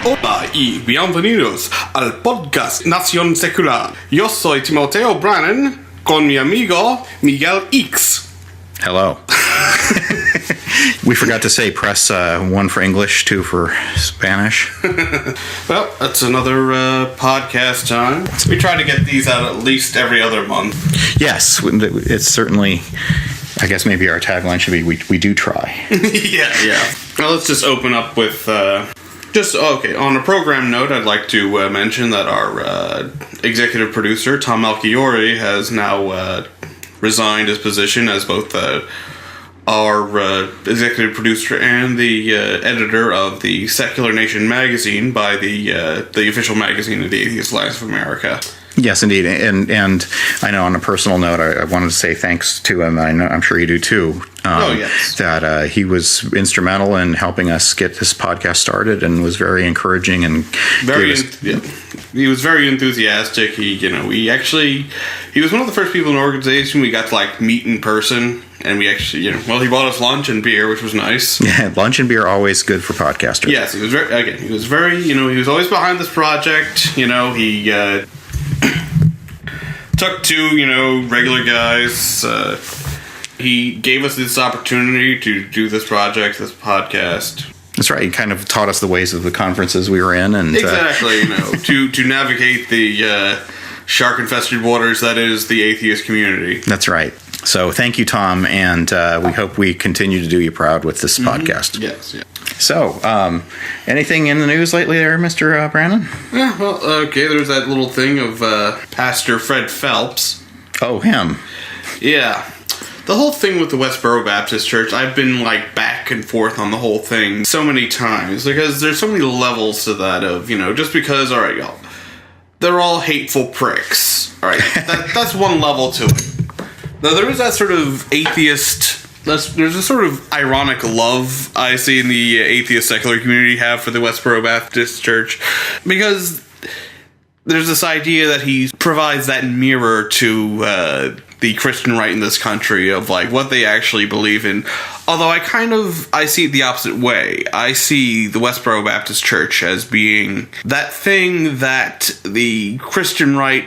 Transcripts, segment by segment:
Hola y bienvenidos al podcast Nación Secular. Yo soy Timoteo Brannan con mi amigo Miguel X. Hello. We forgot to say press 1 for English, 2 for Spanish. Well, that's another podcast time. We try to get these out at least every other month. Yes, it's certainly, I guess maybe our tagline should be, we do try. Yeah. Well, let's just open up with, on a program note, I'd like to mention that our executive producer, Tom Alchiori, has now resigned his position as both our executive producer and the editor of the Secular Nation magazine by the official magazine of the Atheist Alliance of America. Yes, indeed, and I know on a personal note, I wanted to say thanks to him. I'm sure you do too. Yes. That he was instrumental in helping us get this podcast started, and was very encouraging and He was very enthusiastic. He was one of the first people in the organization we got to meet in person, and we actually, he bought us lunch and beer, which was nice. Yeah, lunch and beer always good for podcasters. Yes, he was always behind this project. He took two, regular guys. He gave us this opportunity to do this project, this podcast. That's right. He kind of taught us the ways of the conferences we were in, and exactly, to navigate the shark-infested waters that is the atheist community. That's right. So thank you, Tom, and we hope we continue to do you proud with this podcast. Yes. So, anything in the news lately there, Mr. Brannon? Yeah, well, okay, there's that little thing of Pastor Fred Phelps. Oh, him. Yeah. The whole thing with the Westboro Baptist Church, I've been, back and forth on the whole thing so many times, because there's so many levels to that of, just because, alright, y'all, they're all hateful pricks. Alright, that's one level to it. Now, there is that sort of atheist, there's a sort of ironic love I see in the atheist secular community have for the Westboro Baptist Church, because there's this idea that he provides that mirror to the Christian right in this country of what they actually believe in. Although I see it the opposite way. I see the Westboro Baptist Church as being that thing that the Christian right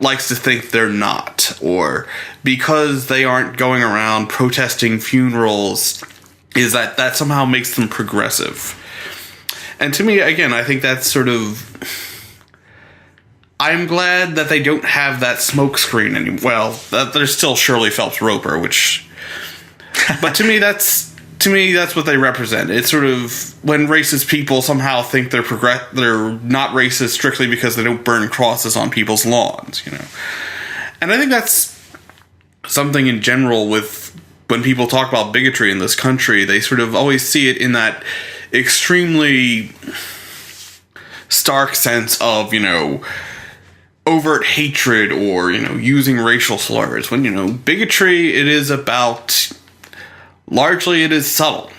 likes to think they're not, or because they aren't going around protesting funerals, is that somehow makes them progressive. And to me, again, I think that's sort of, I'm glad that they don't have that smokescreen anymore. Well, there's still Shirley Phelps Roper, but to me that's what they represent. It's sort of when racist people somehow think they're not racist strictly because they don't burn crosses on people's lawns, And I think that's something in general with when people talk about bigotry in this country, they sort of always see it in that extremely stark sense of, overt hatred or, using racial slurs. When, bigotry, it is about, largely it is subtle.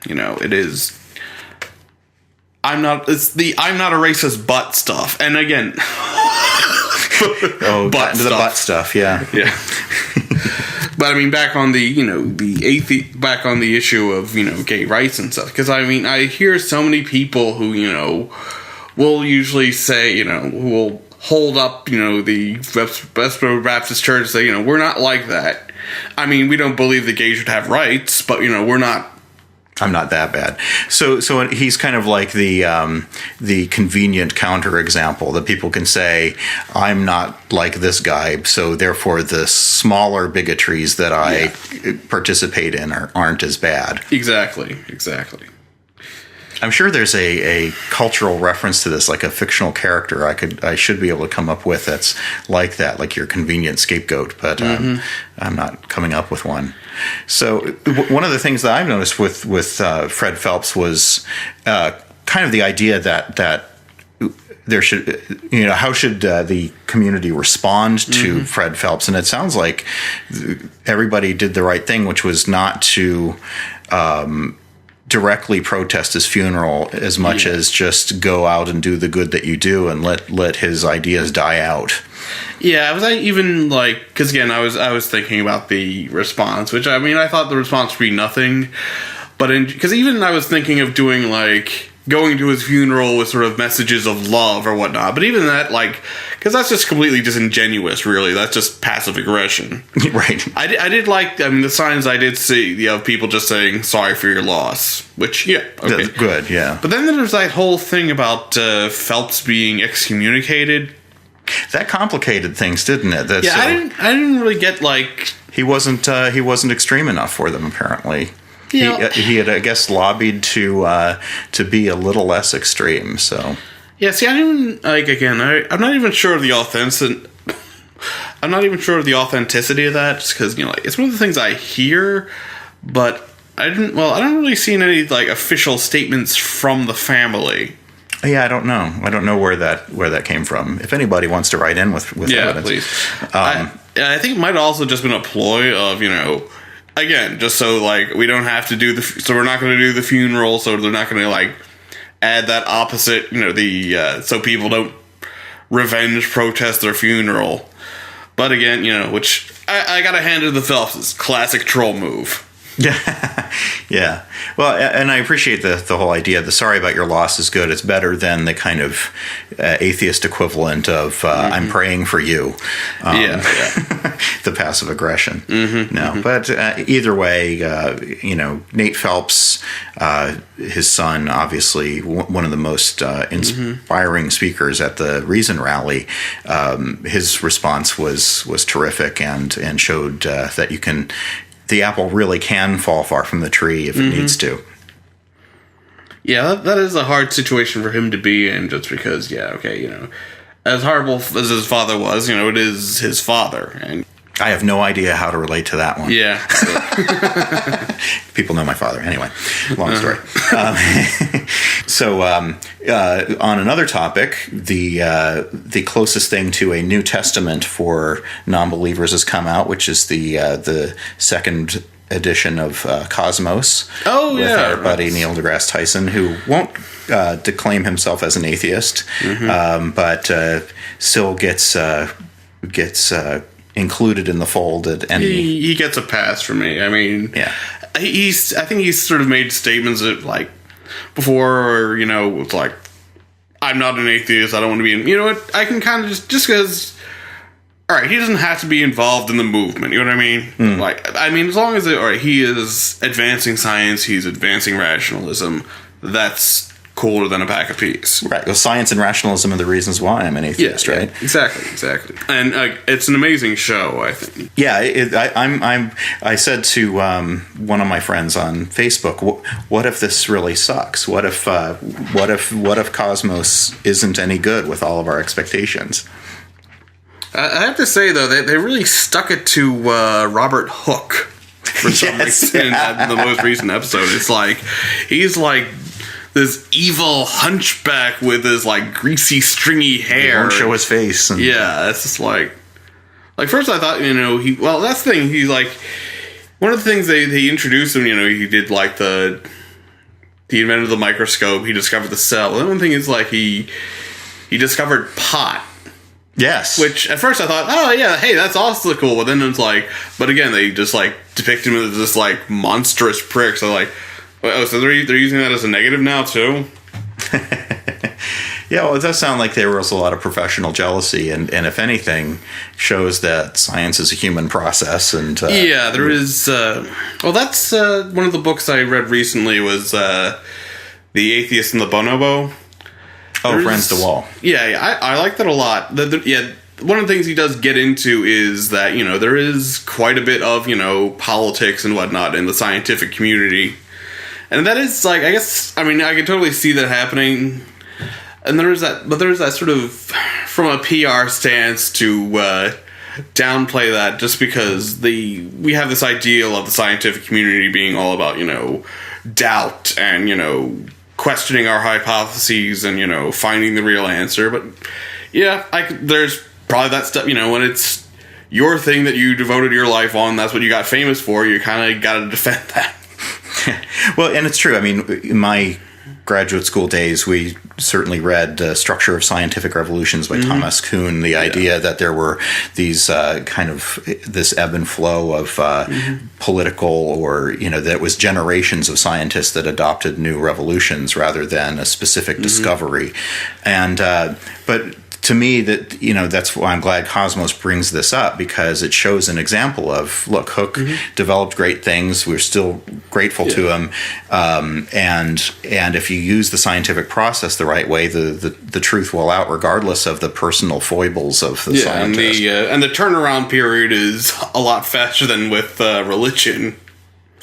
It is, I'm not a racist but stuff. And again, butt stuff. The butt stuff, yeah. Yeah. But I mean, back on the, back on the issue of, gay rights and stuff. Because I hear so many people who, will usually say, who will hold up, the Westboro Baptist Church, say, we're not like that. I mean, we don't believe that gays should have rights, but, we're not. I'm not that bad. So he's kind of like the convenient counterexample that people can say, I'm not like this guy, so therefore the smaller bigotries that I participate in aren't as bad. Exactly. I'm sure there's a cultural reference to this, like a fictional character I should be able to come up with that's like that, like your convenient scapegoat, but I'm not coming up with one. So one of the things that I've noticed with Fred Phelps was kind of the idea that there should, how should the community respond to Fred Phelps? And it sounds like everybody did the right thing, which was not to directly protest his funeral as much as just go out and do the good that you do and let his ideas die out. Yeah, I was even because again, I was thinking about the response, which I thought the response would be nothing, but because even I was thinking of doing going to his funeral with sort of messages of love or whatnot. But even that, like, because that's just completely disingenuous, really. That's just passive aggression. Right. I did like, I mean, the signs I did see of people just saying, sorry for your loss. Which, yeah, okay. That's good, yeah. But then there's that whole thing about Phelps being excommunicated. That complicated things, didn't it? Yeah, I didn't really get, like... He wasn't extreme enough for them, apparently. Yeah. He had, I guess, lobbied to be a little less extreme. So yeah. See, I didn't like. Again, I'm not even sure of the I'm not even sure of the authenticity of that, just because like it's one of the things I hear, but I didn't. Well, I don't really see any like official statements from the family. Yeah, I don't know. I don't know where that came from. If anybody wants to write in with evidence, please. I think it might have also just been a ploy of again, just so like we don't have to do so we're not going to do the funeral, so they're not going to like add that opposite, so people don't revenge protest their funeral. But again, which I gotta hand it to the Phelps' classic troll move. Yeah, yeah. Well, and I appreciate the whole idea. The sorry about your loss is good. It's better than the kind of atheist equivalent of I'm praying for you. The passive aggression. Mm-hmm, no, but either way, Nate Phelps, his son, obviously one of the most inspiring speakers at the Reason rally. His response was terrific and showed that you can. The apple really can fall far from the tree if it needs to. Yeah, that is a hard situation for him to be in, just because, as horrible as his father was, it is his father. And I have no idea how to relate to that one. Yeah. People know my father. Anyway, long story. So on another topic, the closest thing to a New Testament for non-believers has come out, which is the second edition of Cosmos. Oh, with our buddy Neil deGrasse Tyson, who won't declaim himself as an atheist, but still gets included in the fold at any. He gets a pass from me. I mean, yeah. I think he's sort of made statements that like before, it's like I'm not an atheist. I don't want to be in. You know what? I can kind of just because. All right, he doesn't have to be involved in the movement. You know what I mean? Like, I mean, as long as he is advancing science, he's advancing rationalism. That's cooler than a pack of peas. Right. Well, science and rationalism are the reasons why I'm an atheist, right? Exactly. And it's an amazing show, I think. Yeah, I said to one of my friends on Facebook, what if this really sucks? What if Cosmos isn't any good with all of our expectations? I have to say, though, they really stuck it to Robert Hooke for some reason in the most recent episode. It's like, he's like this evil hunchback with his like greasy, stringy hair. He won't show his face. Yeah, it's just like first I thought, that's the thing. He's like, one of the things they introduced him, he did like he invented the microscope, he discovered the cell. And one thing is like, he discovered pot. Yes. Which, at first I thought, oh yeah, hey, that's also cool. But then it's like, but again, they just like depict him as this like monstrous prick. So like, so they're using that as a negative now too? Yeah, well, it does sound like there was a lot of professional jealousy, and if anything, shows that science is a human process. And yeah, there is. That's one of the books I read recently was The Atheist and the Bonobo. Friends to Wall. Yeah, I like that a lot. One of the things he does get into is that, there is quite a bit of, politics and whatnot in the scientific community. And that is, like, I guess, I mean, I can totally see that happening. And there's that sort of, from a PR stance to downplay that just because we have this ideal of the scientific community being all about, doubt and, questioning our hypotheses and, finding the real answer. But, yeah, there's probably that stuff, when it's your thing that you devoted your life on, that's what you got famous for, you kind of got to defend that. Well, and it's true. I mean, my graduate school days, we certainly read Structure of Scientific Revolutions by Thomas Kuhn, the idea that there were these this ebb and flow of political, or, that was generations of scientists that adopted new revolutions rather than a specific discovery. And, but to me, that's why I'm glad Cosmos brings this up, because it shows an example of, look, Hooke developed great things. We're still grateful to him, and if you use the scientific process the right way, the truth will out, regardless of the personal foibles of the scientist. And the turnaround period is a lot faster than with religion.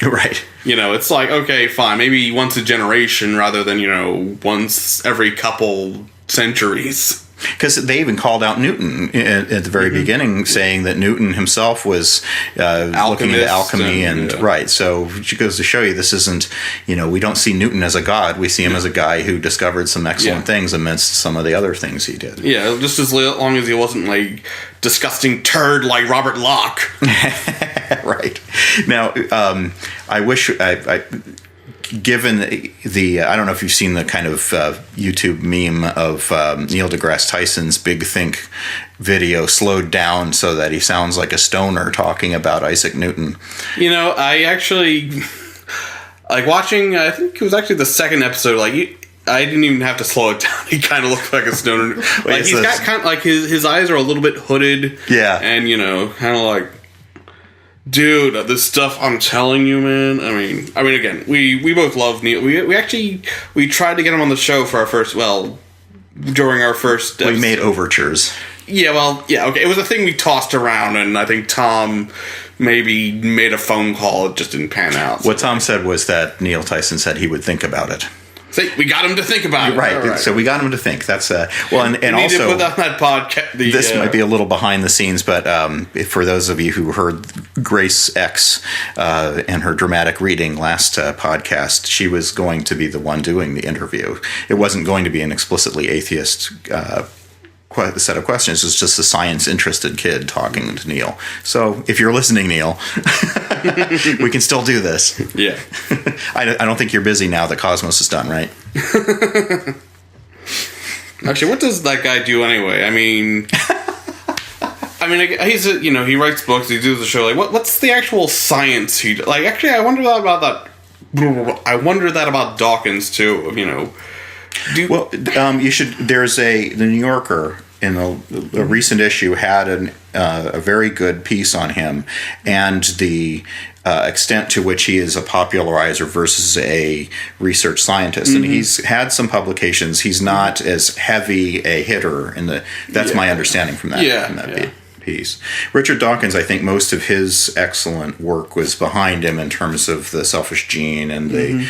Right. It's like, okay, fine, maybe once a generation rather than once every couple centuries. Because they even called out Newton at the very beginning, saying that Newton himself was looking into alchemy right. So it goes to show you, this isn't, we don't see Newton as a god. We see him as a guy who discovered some excellent things amidst some of the other things he did. Yeah, just as long as he wasn't like disgusting turd like Robert Locke. Right. Now, I wish given the I don't know if you've seen the kind of YouTube meme of Neil deGrasse Tyson's Big Think video slowed down so that he sounds like a stoner talking about Isaac Newton. I actually like watching, I think it was actually the second episode, I didn't even have to slow it down. He kind of looked like a stoner. Like he's got kind of like his eyes are a little bit hooded. Yeah. And kind of like, dude, this stuff, I'm telling you, man. I mean, again, we both love Neil. We tried to get him on the show for our first, during our first episode. We made overtures. Yeah, okay. It was a thing we tossed around, and I think Tom maybe made a phone call. It just didn't pan out. What Tom said was that Neil Tyson said he would think about it. See, we got him to think about it. Right. So we got him to think. That's and also to put on that podcast. This might be a little behind the scenes, but for those of you who heard Grace X and her dramatic reading last podcast, she was going to be the one doing the interview. It wasn't going to be an explicitly atheist set of questions. It's just a science-interested kid talking to Neil. So if you're listening, Neil, we can still do this. Yeah. I don't think you're busy now that Cosmos is done, right? Actually, what does that guy do anyway? I mean, he's he writes books, he does the show. Like, what's the actual science he does? Like, actually, I wonder about that. I wonder that about Dawkins too. You should. There's the New Yorker in a recent issue had a very good piece on him and the extent to which he is a popularizer versus a research scientist. And he's had some publications. He's not as heavy a hitter that's my understanding from that. Piece. Richard Dawkins, I think most of his excellent work was behind him in terms of the selfish gene and the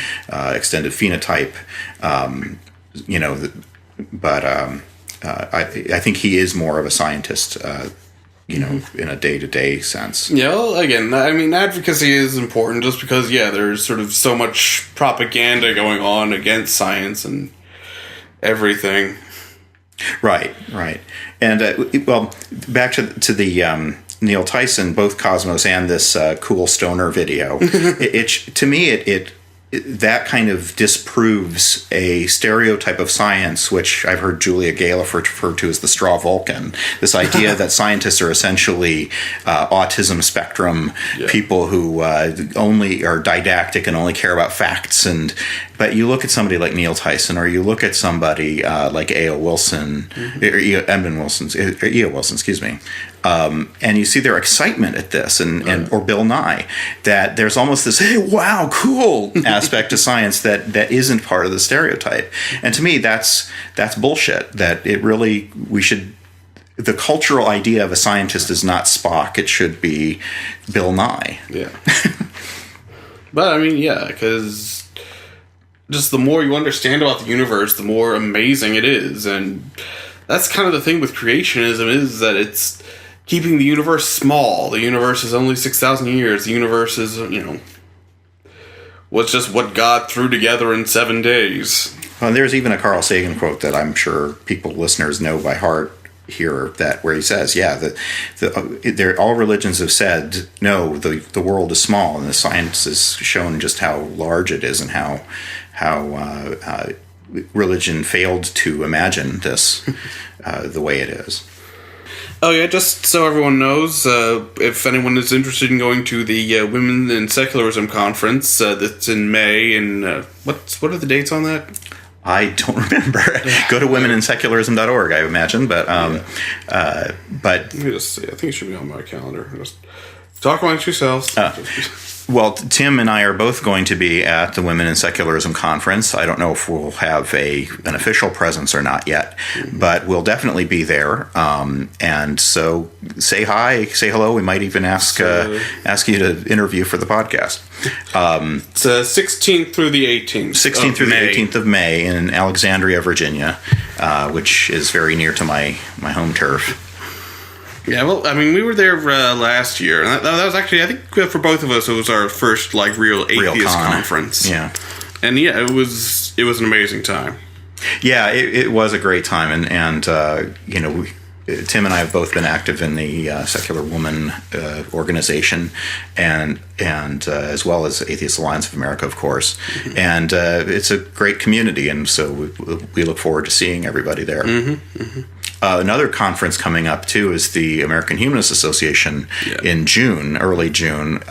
extended phenotype. I think he is more of a scientist, in a day-to-day sense. Yeah, well, again, advocacy is important just because, there's sort of so much propaganda going on against science and everything. Right. And, back to the Neil Tyson, both Cosmos and this cool stoner video, to me, that kind of disproves a stereotype of science, which I've heard Julia Gale refer to as the straw Vulcan. This idea that scientists are essentially autism spectrum people who only are didactic and only care about facts. But you look at somebody like Neil Tyson, or you look at somebody like E.O. Wilson, excuse me. And you see their excitement at this, or Bill Nye, that there's almost this, hey, wow, cool aspect to science that isn't part of the stereotype. And to me, that's bullshit. That the cultural idea of a scientist is not Spock. It should be Bill Nye. Yeah. But because just the more you understand about the universe, the more amazing it is. And that's kind of the thing with creationism, is that it's keeping the universe small. The universe is only 6,000 years. The universe is, was just what God threw together in 7 days. Well, there's even a Carl Sagan quote that I'm sure listeners know by heart. here that where he says, all religions have said no, the world is small, and the science has shown just how large it is, and how religion failed to imagine this the way it is. Oh yeah, just so everyone knows, if anyone is interested in going to the Women in Secularism conference that's in May, and what are the dates on that? I don't remember. Go to womeninsecularism.org, I imagine, but let me just see. I think it should be on my calendar. Just talk amongst yourselves. Well, Tim and I are both going to be at the Women in Secularism conference. I don't know if we'll have an official presence or not yet, but we'll definitely be there. And so say hi, say hello. We might even ask you to interview for the podcast. It's 16th through the 18th. 16th through the 18th of May in Alexandria, Virginia, which is very near to my home turf. Yeah, well, I mean, we were there last year, and that was actually, I think, for both of us, it was our first, real atheist conference. Yeah. And, yeah, it was an amazing time. Yeah, it was a great time, and Tim and I have both been active in the Secular Woman organization, and as well as Atheist Alliance of America, of course. Mm-hmm. And it's a great community, and so we look forward to seeing everybody there. Mm-hmm. Mm-hmm. Another conference coming up, too, is the American Humanist Association in June, early June.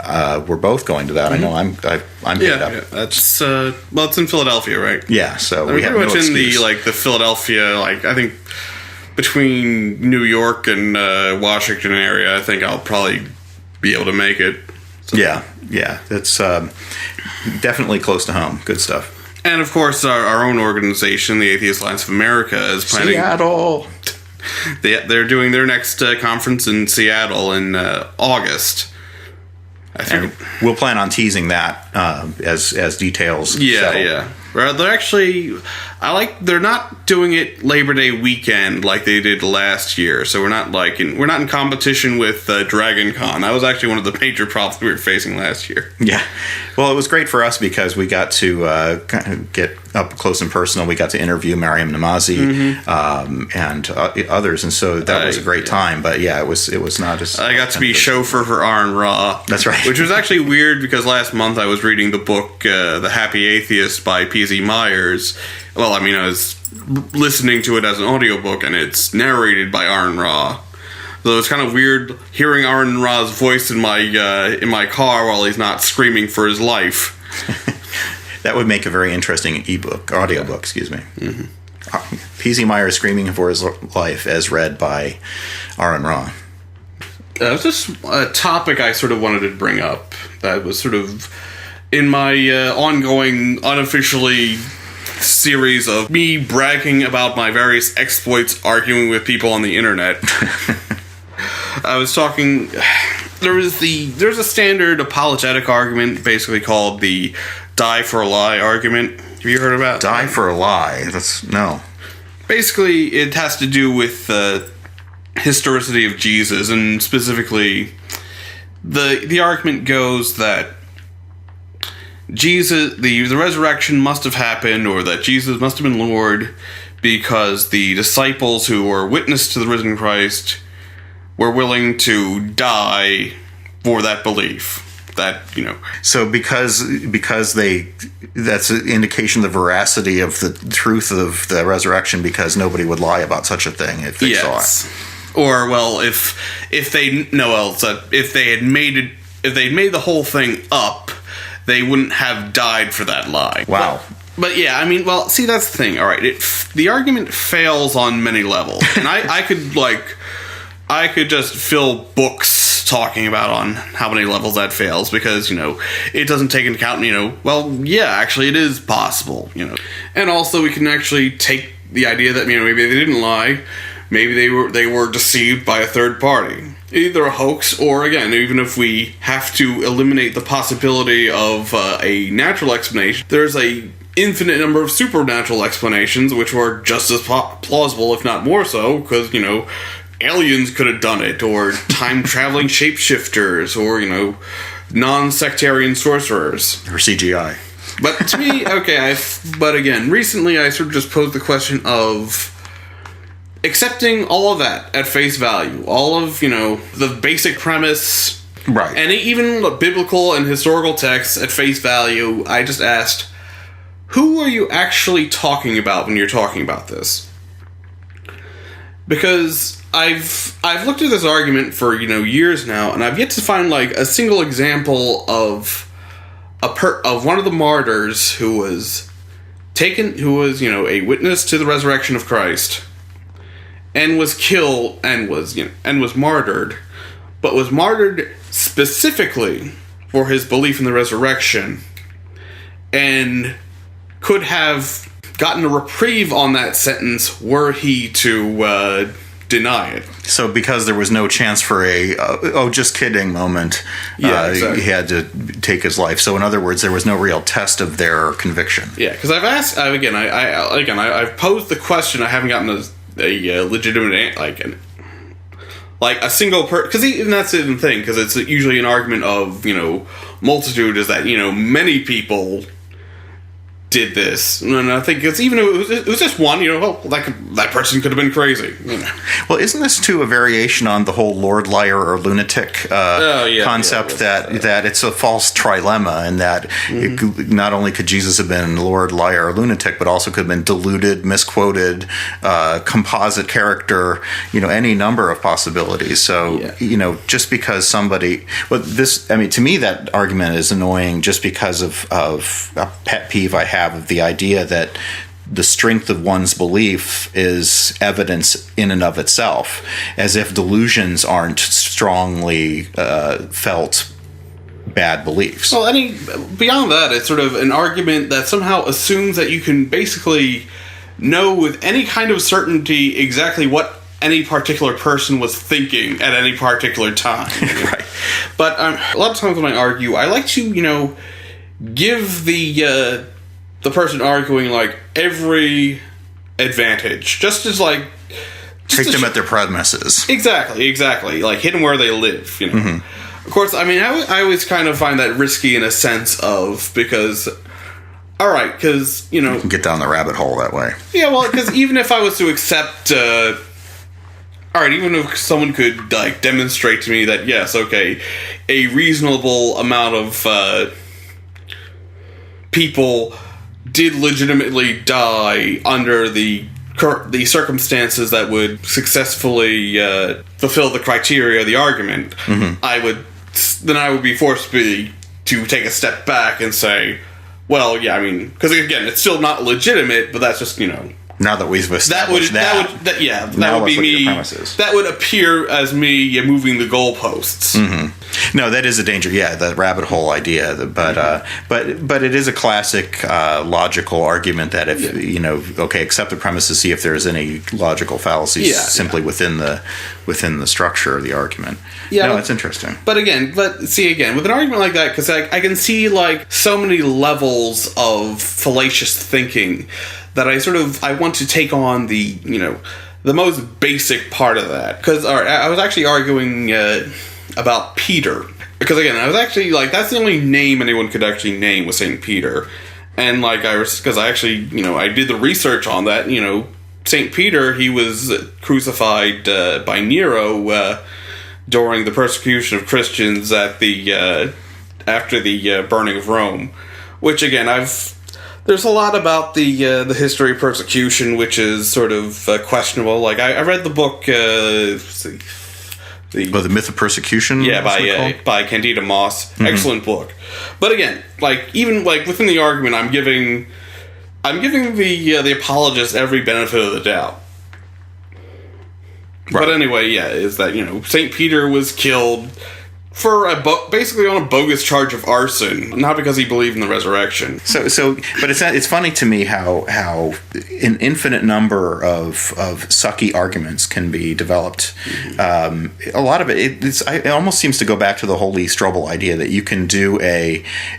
We're both going to that. Mm-hmm. I know I'm paid up. Yeah, that's, it's in Philadelphia, right? Yeah, so we have pretty no much excuse. in the Philadelphia, I think between New York and Washington area, I think I'll probably be able to make it. So. Yeah, it's definitely close to home. Good stuff. And, of course, our own organization, the Atheist Alliance of America, is planning... Seattle! They're doing their next conference in Seattle in August. I think. And we'll plan on teasing that as details settle. Yeah. Well, they're actually... they're not doing it Labor Day weekend like they did last year, so we're not in competition with Dragon Con. That was actually one of the major problems we were facing last year. Yeah. Well, it was great for us because we got to kind of get up close and personal. We got to interview Mariam Namazi and others, and so that was a great time. But yeah, it was not as... I got to be chauffeur for Aaron Ra. That's right. Which was actually weird because last month I was reading the book The Happy Atheist by P.Z. Myers. Well, I mean, I was listening to it as an audiobook, and it's narrated by Aaron Ra. So it's kind of weird hearing Aaron Ra's voice in my car while he's not screaming for his life. That would make a very interesting audiobook, excuse me. Mm-hmm. P.Z. Myers screaming for his life as read by Aaron Ra. It was just a topic I sort of wanted to bring up that was sort of in my ongoing, unofficially... series of me bragging about my various exploits arguing with people on the internet. I was talking... There's a standard apologetic argument basically called the die for a lie argument. Have you heard about Die for a lie? No. Basically, it has to do with the historicity of Jesus, and specifically the argument goes that Jesus, the resurrection must have happened, or that Jesus must have been Lord, because the disciples who were witness to the risen Christ were willing to die for that belief. That, So because that's an indication of the veracity of the truth of the resurrection, because nobody would lie about such a thing if they saw it. Or, well, if they had made the whole thing up, they wouldn't have died for that lie. Wow. But yeah, I mean, well, see, that's the thing. All right, the argument fails on many levels, and I could just fill books talking about on how many levels that fails, because it doesn't take into account well, yeah, actually it is possible, and also we can actually take the idea that maybe they didn't lie, maybe they were deceived by a third party. Either a hoax, or again, even if we have to eliminate the possibility of a natural explanation, there's a infinite number of supernatural explanations which are just as plausible, if not more so, because, aliens could have done it, or time-traveling shapeshifters, or, non-sectarian sorcerers. Or CGI. But to me, okay, but again, recently I sort of just posed the question of... accepting all of that at face value, all of, the basic premise, right, and even the biblical and historical texts at face value, I just asked, who are you actually talking about when you're talking about this? Because I've looked at this argument for, years now, and I've yet to find, a single example of one of the martyrs who was a witness to the resurrection of Christ, and was killed, and was martyred, but was martyred specifically for his belief in the resurrection, and could have gotten a reprieve on that sentence were he to deny it. So because there was no chance for a just kidding moment, exactly. He had to take his life. So in other words, there was no real test of their conviction. Yeah, because I've asked I've posed the question. I haven't gotten a legitimate a single because even that's the thing, because it's usually an argument of multitude is that many people did this, and I think it's even if it was just one, that person could have been crazy. Well, isn't this too a variation on the whole Lord, liar, or lunatic concept that it's a false trilemma, and that not only could Jesus have been Lord, liar, or lunatic, but also could have been deluded, misquoted, composite character, any number of possibilities. So just because somebody, to me that argument is annoying just because of a pet peeve I have of the idea that the strength of one's belief is evidence in and of itself, as if delusions aren't strongly felt bad beliefs. Well, beyond that, it's sort of an argument that somehow assumes that you can basically know with any kind of certainty exactly what any particular person was thinking at any particular time. Right. But a lot of times when I argue, I like to, give the person arguing every advantage, just as take them at their premises. Exactly, hit them where they live. Mm-hmm. Of course, I always kind of find that risky in a sense of because you can get down the rabbit hole that way. Yeah, well, because even if I was to accept, even if someone could demonstrate to me that yes, okay, a reasonable amount of people did legitimately die under the circumstances that would successfally fulfill the criteria of the argument, mm-hmm. I would be forced to take a step back and say, well, yeah, because again, it's still not legitimate, but that's just now that we've established that would be me. That would appear as me moving the goalposts. Mm-hmm. No, that is a danger. Yeah, the rabbit hole idea. But it is a classic logical argument that if accept the premise to see if there's any logical fallacies simply within the structure of the argument. Yeah, no, it's interesting. But with an argument like that, because I can see so many levels of fallacious thinking that I want to take on the most basic part of that. Because I was actually arguing about Peter. Because again, I was actually that's the only name anyone could actually name was Saint Peter. And I did the research on that. Saint Peter, he was crucified by Nero during the persecution of Christians at after the burning of Rome. Which again, there's a lot about the history of persecution, which is sort of questionable. I read the book, the Myth of Persecution. Yeah, by Candida Moss. Mm-hmm. Excellent book. But again, even within the argument, I'm giving the apologist every benefit of the doubt. Right. But anyway, is that Saint Peter was killed for basically on a bogus charge of arson, not because he believed in the resurrection. But it's funny to me how an infinite number of sucky arguments can be developed. Mm-hmm. A lot of it almost seems to go back to the whole Lee Strobel idea that you can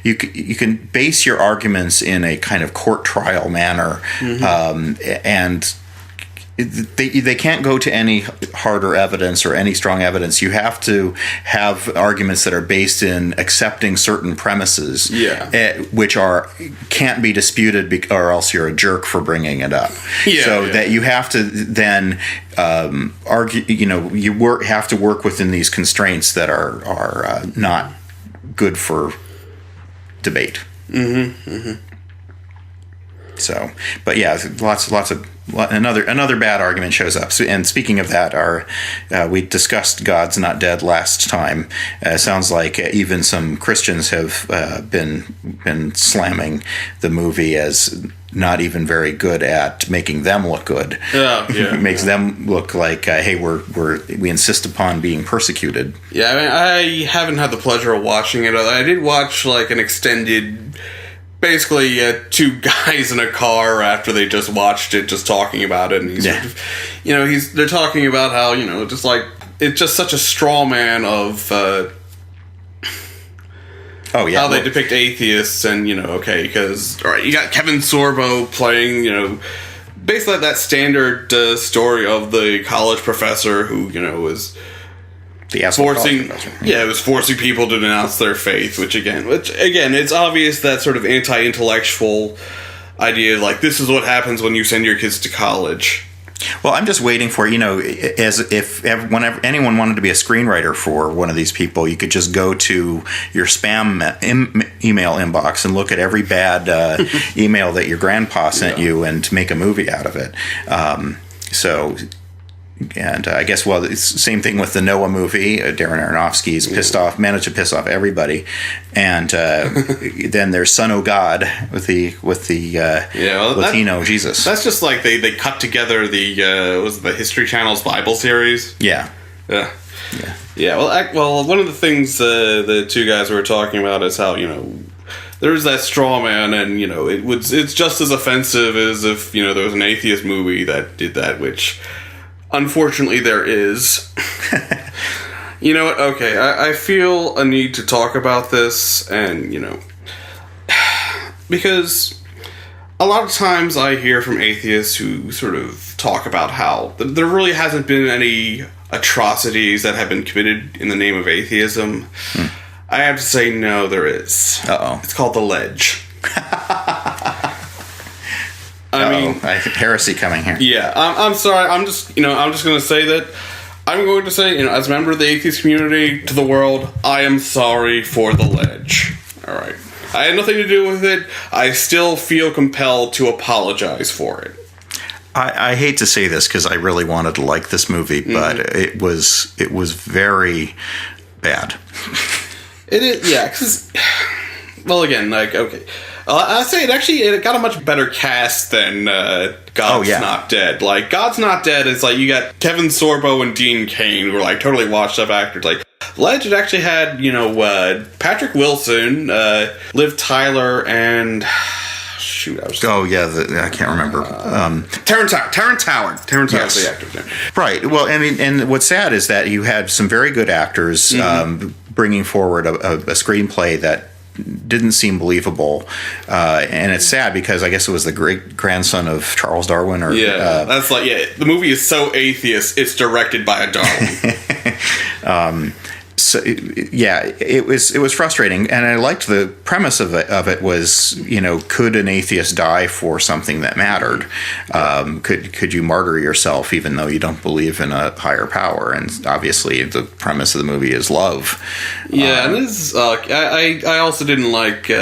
you can base your arguments in a kind of court trial manner, mm-hmm. they can't go to any harder evidence or any strong evidence. You have to have arguments that are based in accepting certain premises, which can't be disputed, or else you're a jerk for bringing it up. That you have to then argue. You have to work within these constraints that are not good for debate. So, but yeah, another bad argument shows up. So, and speaking of that, we discussed God's Not Dead last time. Sounds like even some Christians have been slamming the movie as not even very good at making them look good. It makes them look like, hey, we insist upon being persecuted. Yeah, I mean, I haven't had the pleasure of watching it. I did watch like an extended. Basically, two guys in a car after they just watched it, just talking about it, and they're talking about how just like it's just such a straw man of how they depict atheists, and because you got Kevin Sorbo playing basically that standard story of the college professor who was. It was forcing people to denounce their faith, which again, it's obvious that sort of anti-intellectual idea, like this is what happens when you send your kids to college. Well, I'm just waiting for as if whenever anyone wanted to be a screenwriter for one of these people, you could just go to your spam email inbox and look at every bad email that your grandpa sent you and make a movie out of it. And I guess, it's the same thing with the Noah movie. Darren Aronofsky's managed to piss off everybody. And then there's Son of God with the Latino Jesus. That's just like they cut together the History Channel's Bible series. Yeah. Well, one of the things the two guys were talking about is how there's that straw man, and it's just as offensive as if there was an atheist movie that did that, which. Unfortunately, there is. You know what? Okay, I feel a need to talk about this, and, because a lot of times I hear from atheists who sort of talk about how there really hasn't been any atrocities that have been committed in the name of atheism. I have to say, no, there is. Uh-oh. It's called The Ledge. I mean, I think heresy coming here. Yeah, I'm sorry. I'm just going to say that. I'm going to say, as a member of the atheist community to the world, I am sorry for The Ledge. All right. I had nothing to do with it. I still feel compelled to apologize for it. I hate to say this because I really wanted to like this movie, but it was very bad. It is, yeah, because, well, again, like, okay. I'd say it got a much better cast than God's Not Dead. Like, God's Not Dead is like, you got Kevin Sorbo and Dean Cain, who are like totally washed up actors. Like, Ledge had actually had, Patrick Wilson, Liv Tyler, and... I can't remember. Terrence Howard. Terrence Howard's the actor's name. Right. Well, I mean, and what's sad is that you had some very good actors bringing forward a screenplay that didn't seem believable, and it's sad because I guess it was the great grandson of Charles Darwin. That's like the movie is so atheist it's directed by a Darwin. So it was frustrating, and I liked the premise of it was, could an atheist die for something that mattered? Could you martyr yourself even though you don't believe in a higher power? And obviously the premise of the movie is love. Yeah, and this I also didn't like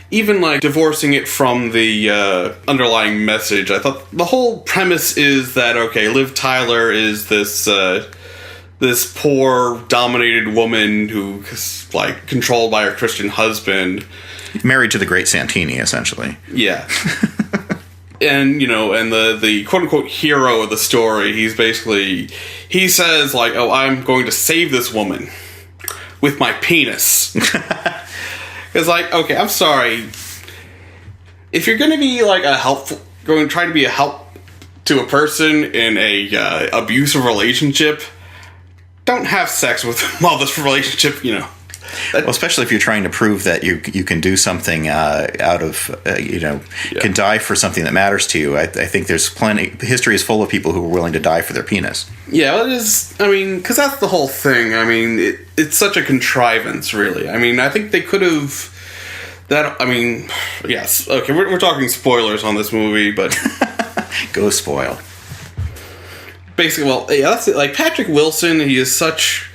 even like divorcing it from the underlying message. I thought the whole premise is that Liv Tyler is this poor, dominated woman who's, like, controlled by her Christian husband. Married to the great Santini, essentially. Yeah. And, and the quote-unquote hero of the story, he says, like, I'm going to save this woman with my penis. It's like, okay, I'm sorry. If you're going to be, like, try to be a help to a person in a abusive relationship... Don't have sex with them while this relationship, Well, especially if you're trying to prove that you can do something out of, can die for something that matters to you. I think there's plenty. History is full of people who were willing to die for their penis. Yeah, well, it is. I mean, because that's the whole thing. I mean, it's such a contrivance, really. I mean, I think they could have. Yes. Okay, we're talking spoilers on this movie, but go spoil. Basically, well, yeah, that's it. Like Patrick Wilson, he is such.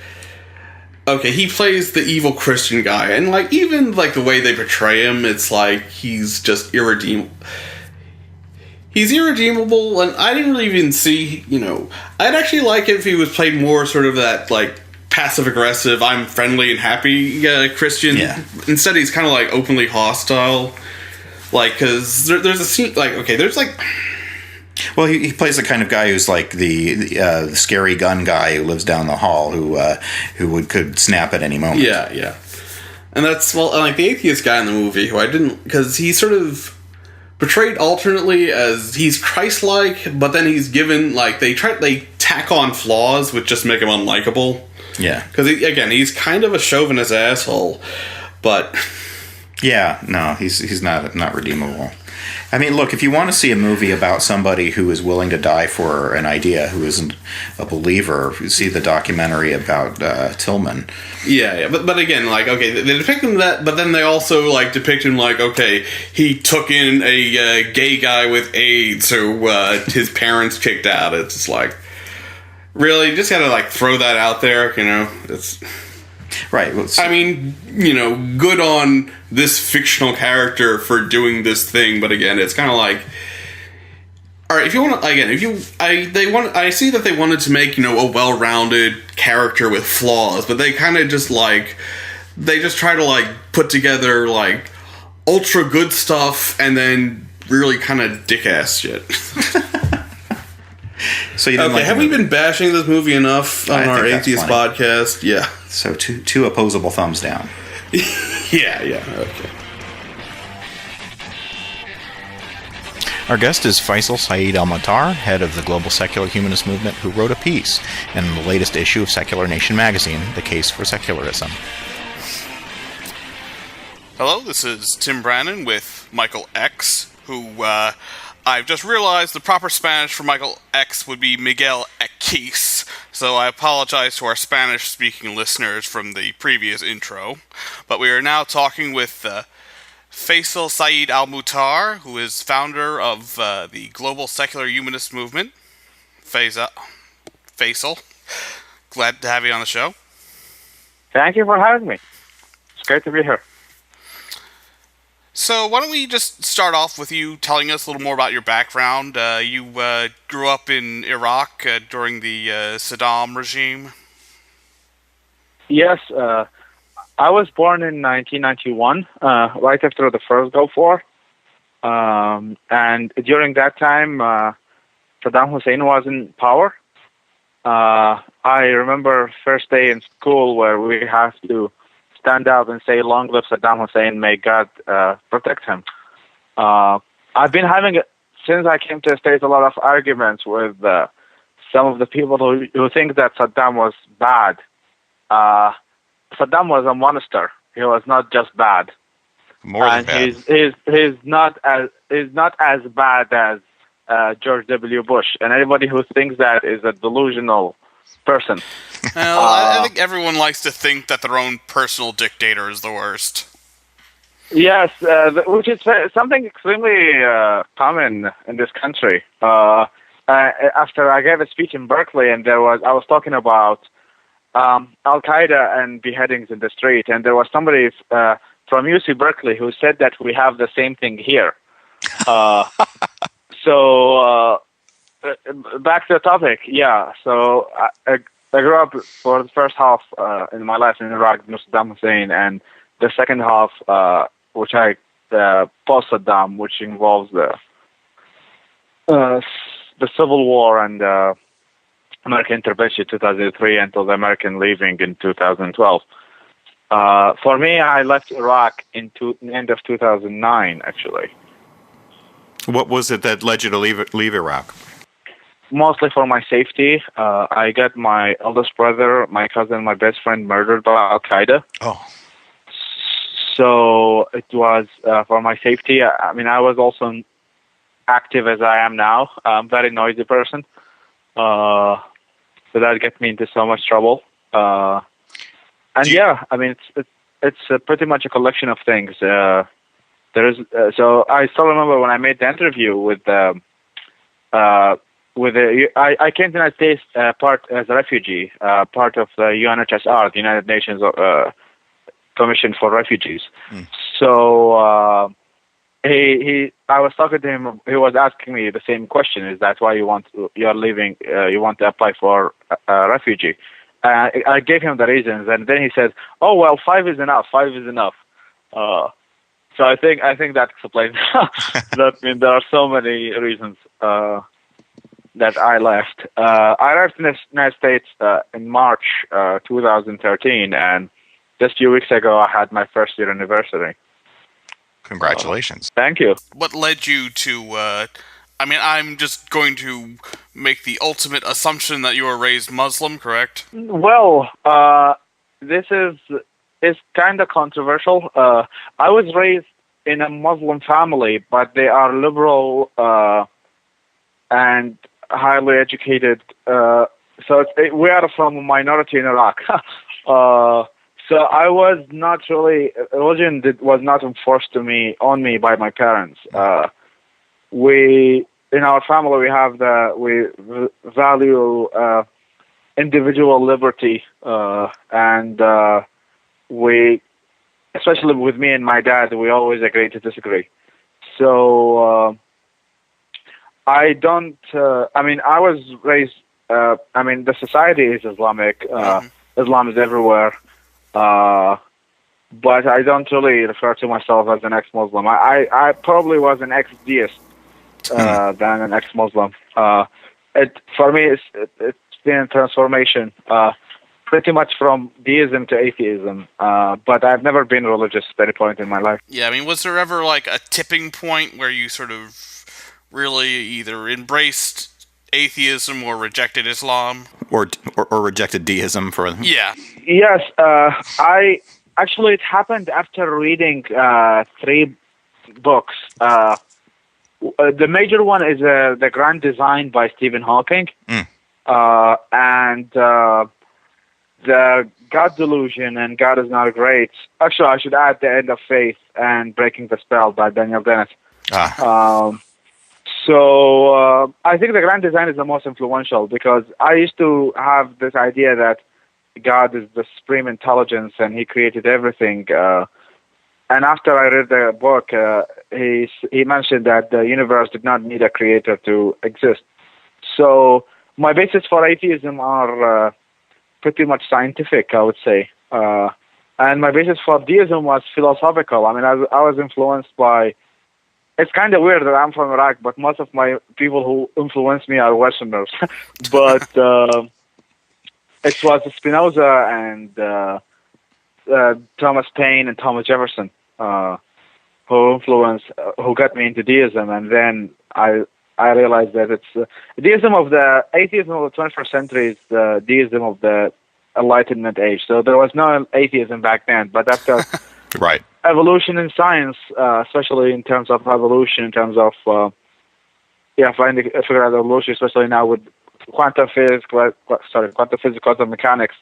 Okay, he plays the evil Christian guy, and like even like the way they portray him, it's like he's just irredeemable. He's irredeemable, and I didn't really even see. I'd actually like it if he was played more sort of that like passive aggressive, I'm friendly and happy Christian. Yeah. Instead, he's kind of like openly hostile. Like, because there's a scene like there's like. Well, he plays the kind of guy who's like the scary gun guy who lives down the hall who could snap at any moment. Yeah. And that's, like the atheist guy in the movie who I didn't, because he's sort of portrayed alternately as he's Christ-like, but then he's given, like, they tack on flaws which just make him unlikable. Yeah. Because, he's kind of a chauvinist asshole, but... Yeah, no, he's not redeemable. I mean, look, if you want to see a movie about somebody who is willing to die for an idea, who isn't a believer, you see the documentary about Tillman. Yeah, but again, like, they depict him that, but then they also, like, depict him like, he took in a gay guy with AIDS who his parents kicked out. It's just like, really? You just gotta, like, throw that out there, It's... Right. Well, I mean, good on this fictional character for doing this thing, but again, it's kind of like, all right, if you want to, again, I see that they wanted to make, a well-rounded character with flaws, but they kind of just they just try to like put together like ultra good stuff and then really kind of dick-ass shit. So you didn't have we been bashing this movie enough on our atheist podcast? Yeah. So two opposable thumbs down. Yeah, okay. Our guest is FaisalAl Mutar, head of the global secular humanist movement, who wrote a piece in the latest issue of Secular Nation magazine, The Case for Secularism. Hello, this is Tim Brannon with Michael X, who, I've just realized the proper Spanish for Michael X would be Miguel X, so I apologize to our Spanish-speaking listeners from the previous intro. But we are now talking with FaisalAl Mutar, who is founder of the global secular humanist movement. Faisal, glad to have you on the show. Thank you for having me. It's great to be here. So why don't we just start off with you telling us a little more about your background. You grew up in Iraq during the Saddam regime. Yes, I was born in 1991, right after the first Gulf War. And during that time, Saddam Hussein was in power. I remember first day in school where we had to stand up and say, "Long live Saddam Hussein, may God protect him." I've been having, since I came to the States, a lot of arguments with some of the people who think that Saddam was bad. Saddam was a monster. He was not just bad. More than bad. He's not as bad as George W. Bush. And anybody who thinks that is a delusional person. Well, I think everyone likes to think that their own personal dictator is the worst. Yes, which is something extremely common in this country. After I gave a speech in Berkeley, and I was talking about Al-Qaeda and beheadings in the street, and there was somebody from UC Berkeley who said that we have the same thing here. So back to the topic, yeah. So I grew up for the first half in my life in Iraq, Saddam Hussein, and the second half, which post-Saddam, which involves the Civil War and American intervention in 2003 until the American leaving in 2012. For me, I left Iraq in the end of 2009, actually. What was it that led you to leave Iraq? Mostly for my safety. I got my eldest brother, my cousin, my best friend murdered by Al-Qaeda. Oh. So it was for my safety. I mean, I was also active as I am now. I'm a very noisy person. So that gets me into so much trouble. And yeah, I mean, it's pretty much a collection of things. There is so I still remember when I made the interview with I came to the United States part as a refugee, part of the UNHCR, the United Nations Commission for Refugees. So I was talking to him. He was asking me the same question: is that why you're leaving? You want to apply for a refugee? I gave him the reasons, and then he said, "Oh well, 5 is enough. 5 is enough." So I think that explains that. I mean, there are so many reasons that I left. I left the United States in March 2013, and just a few weeks ago, I had my first year anniversary. Congratulations. Thank you. What led you to, I mean, I'm just going to make the ultimate assumption that you were raised Muslim, correct? Well, this is kind of controversial. I was raised in a Muslim family, but they are liberal and highly educated. So we are from a minority in Iraq. So I was not really, religion was not enforced on me by my parents. In our family, we value individual liberty, and we, especially with me and my dad, we always agree to disagree. So I don't. I mean, I was raised. I mean, the society is Islamic. Islam is everywhere. But I don't really refer to myself as an ex-Muslim. I probably was an ex-deist than an ex-Muslim. For me, it's been a transformation, pretty much from deism to atheism. But I've never been religious at any point in my life. Yeah, I mean, was there ever like a tipping point where you sort of really either embraced atheism or rejected Islam? Or rejected deism for them? Yeah. Yes, it happened after reading 3 books. The major one is The Grand Design by Stephen Hawking, and The God Delusion and God is Not Great. Actually, I should add The End of Faith and Breaking the Spell by Daniel Dennett. So I think The Grand Design is the most influential because I used to have this idea that God is the supreme intelligence and he created everything. And after I read the book, he mentioned that the universe did not need a creator to exist. So my basis for atheism are pretty much scientific, I would say. And my basis for deism was philosophical. I mean, I was influenced by... It's kind of weird that I'm from Iraq, but most of my people who influence me are Westerners. But it was Spinoza and Thomas Paine and Thomas Jefferson who got me into deism, and then I realized that it's atheism of the 21st century is the deism of the Enlightenment age. So there was no atheism back then, but after right. Evolution in science, especially in terms of evolution, in terms of figure out evolution, especially now with quantum physics, quantum mechanics.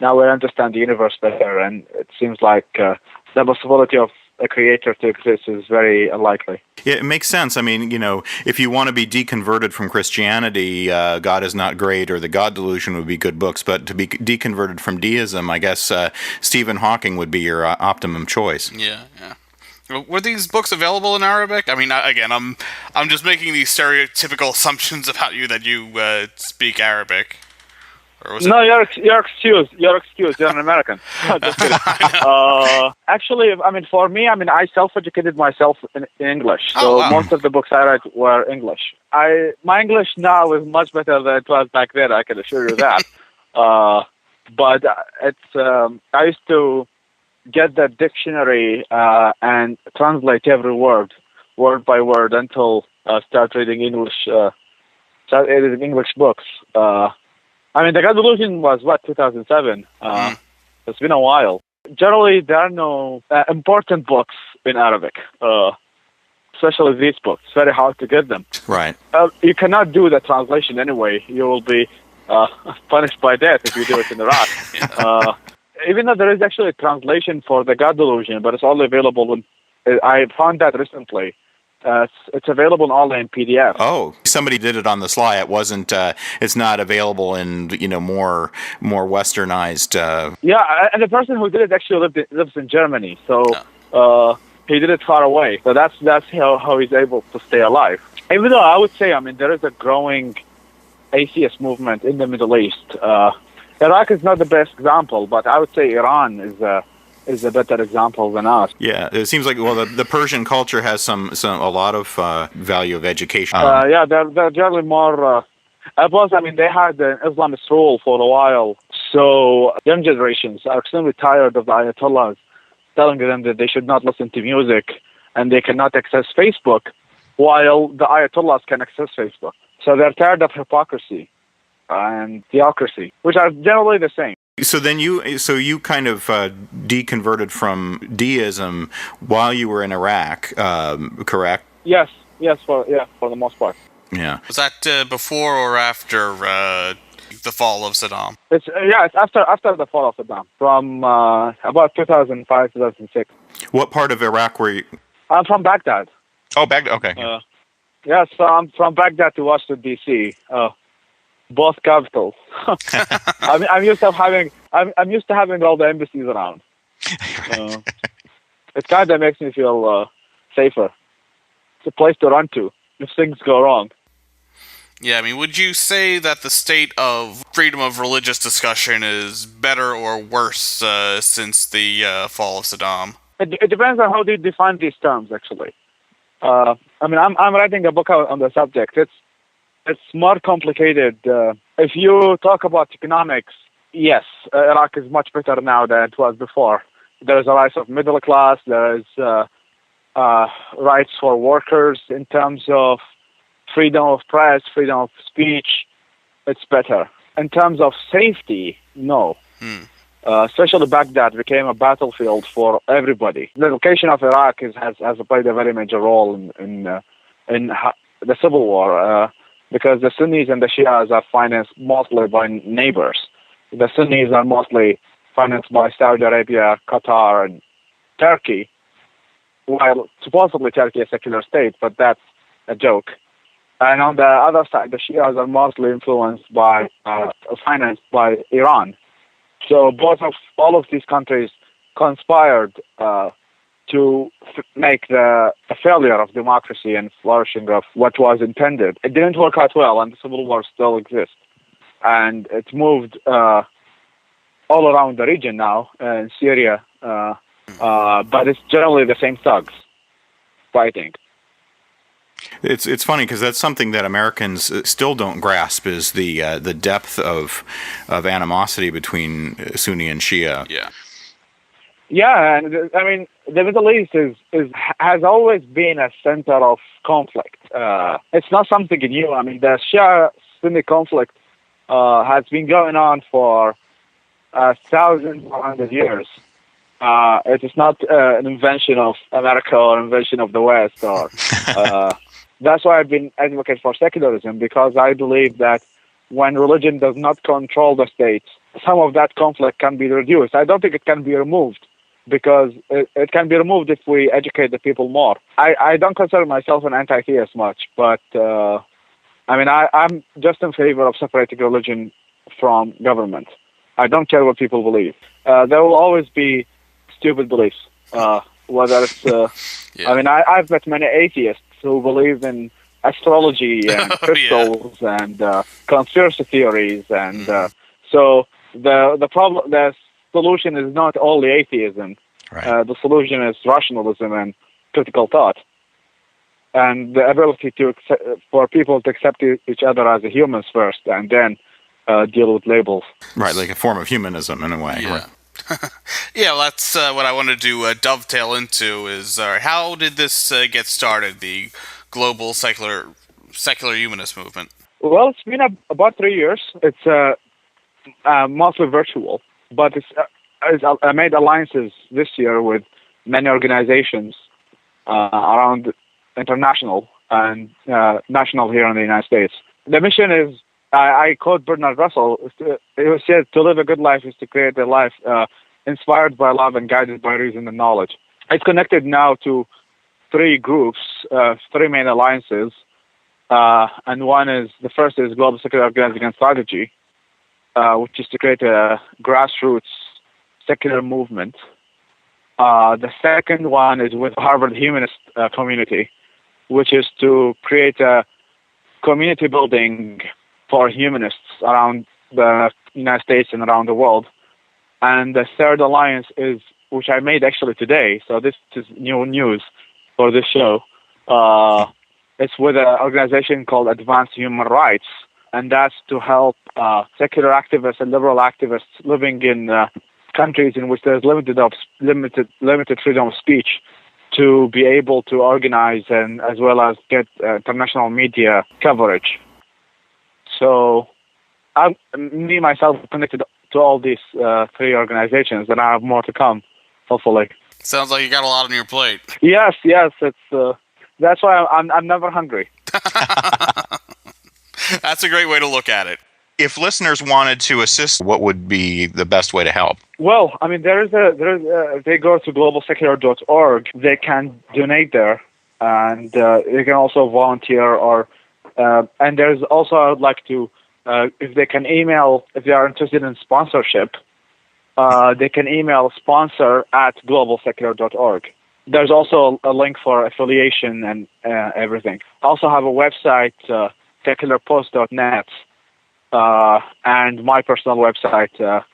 Now we understand the universe better, and it seems like the possibility of a creator to exist is very unlikely. Yeah, it makes sense. I mean, if you want to be deconverted from Christianity, God is Not Great or The God Delusion would be good books. But to be deconverted from deism, I guess Stephen Hawking would be your optimum choice. Yeah. Were these books available in Arabic? I mean, again, I'm just making these stereotypical assumptions about you that you speak Arabic. Or was no, you're excused. You're excused. You're an American. Just kidding. Actually, I mean, for me, I self-educated myself in English. So most of the books I read were English. My English now is much better than it was back then. I can assure you that. But it's I used to get the dictionary and translate every word by word until I start reading English. Start reading English books. The God Delusion was 2007. It's been a while. Generally, there are no important books in Arabic, especially these books. It's very hard to get them. Right. You cannot do the translation anyway. You will be punished by death if you do it in Iraq. Even though there is actually a translation for the God Delusion, but it's only available I found that recently. It's available only in PDF. Oh, somebody did it on the sly. It wasn't. It's not available in more westernized. Yeah, and the person who did it actually lives in Germany, so he did it far away. So that's how he's able to stay alive. Even though I would say, there is a growing atheist movement in the Middle East. Iraq is not the best example, but I would say Iran is a better example than us. Yeah, it seems like the Persian culture has a lot of value of education. Yeah, they're generally more. Plus, they had Islamist rule for a while, so young generations are extremely tired of the Ayatollahs telling them that they should not listen to music and they cannot access Facebook, while the Ayatollahs can access Facebook. So they're tired of hypocrisy and theocracy, which are generally the same. So then you kind of deconverted from deism while you were in Iraq, correct? Yes, for the most part. Yeah. Was that before or after the fall of Saddam? It's after the fall of Saddam, from about 2005, 2006. What part of Iraq were you? I'm from Baghdad. Oh, Baghdad. Okay. Yeah, so I'm from Baghdad to Washington D.C. Both capitals. I'm used to having all the embassies around. It kind of makes me feel safer. It's a place to run to if things go wrong. Yeah, would you say that the state of freedom of religious discussion is better or worse since the fall of Saddam? It depends on how you define these terms, actually. I'm writing a book on the subject. It's more complicated. If you talk about economics, yes, Iraq is much better now than it was before. There is a rise of middle class. There is rights for workers in terms of freedom of press, freedom of speech. It's better. In terms of safety, no. Especially Baghdad became a battlefield for everybody. The location of Iraq has played a very major role in the civil war. Because the Sunnis and the Shias are financed mostly by neighbors. The Sunnis are mostly financed by Saudi Arabia, Qatar, and Turkey, while supposedly Turkey is a secular state, but that's a joke. And on the other side, the Shias are mostly influenced by, financed by Iran. So all of these countries conspired to make the failure of democracy and flourishing of what was intended. It didn't work out well, and the civil war still exists. And it's moved all around the region now, in Syria, but it's generally the same thugs fighting. It's funny because that's something that Americans still don't grasp is the depth of animosity between Sunni and Shia. Yeah. Yeah, and the Middle East has always been a center of conflict. It's not something new. The Shia-Sunni conflict has been going on for thousands or hundred years. It is not an invention of America or invention of the West. Or that's why I've been advocating for secularism, because I believe that when religion does not control the state, some of that conflict can be reduced. I don't think it can be removed, because it can be removed if we educate the people more. I don't consider myself an anti-theist much, but I'm just in favor of separating religion from government. I don't care what people believe. There will always be stupid beliefs, whether it's... I've met many atheists who believe in astrology and crystals and conspiracy theories, and so the solution is not only atheism. Right. The solution is rationalism and critical thought, and the ability for people to accept each other as humans first, and then deal with labels. Right, like a form of humanism in a way. Yeah. Right. Yeah, well, that's what I wanted to dovetail into is how did this get started, the global secular humanist movement? Well, it's been about 3 years. It's mostly virtual, but I made alliances this year with many organizations around international and national here in the United States. The mission is, I quote Bernard Russell, it said, to live a good life is to create a life inspired by love and guided by reason and knowledge. It's connected now to 3 groups, 3 main alliances, and the first is Global Secular Organizing and Strategy, which is to create a grassroots secular movement. The second one is with Harvard Humanist Community, which is to create a community building for humanists around the United States and around the world. And the third alliance is, which I made actually today, so this is new news for this show. It's with an organization called Advanced Human Rights, and that's to help secular activists and liberal activists living in countries in which there's limited freedom of speech to be able to organize and as well as get international media coverage. So me myself connected to all these 3 organizations, and I have more to come, hopefully. Sounds like you got a lot on your plate. Yes, it's that's why I'm never hungry. That's a great way to look at it. If listeners wanted to assist, what would be the best way to help? Well, I mean, if they go to globalsecular.org, they can donate there, and they can also volunteer, and there's also, I would like to, if they can email, if they are interested in sponsorship, they can email sponsor@globalsecular.org. There's also a link for affiliation and everything. I also have a website, secularpost.net, and my personal website,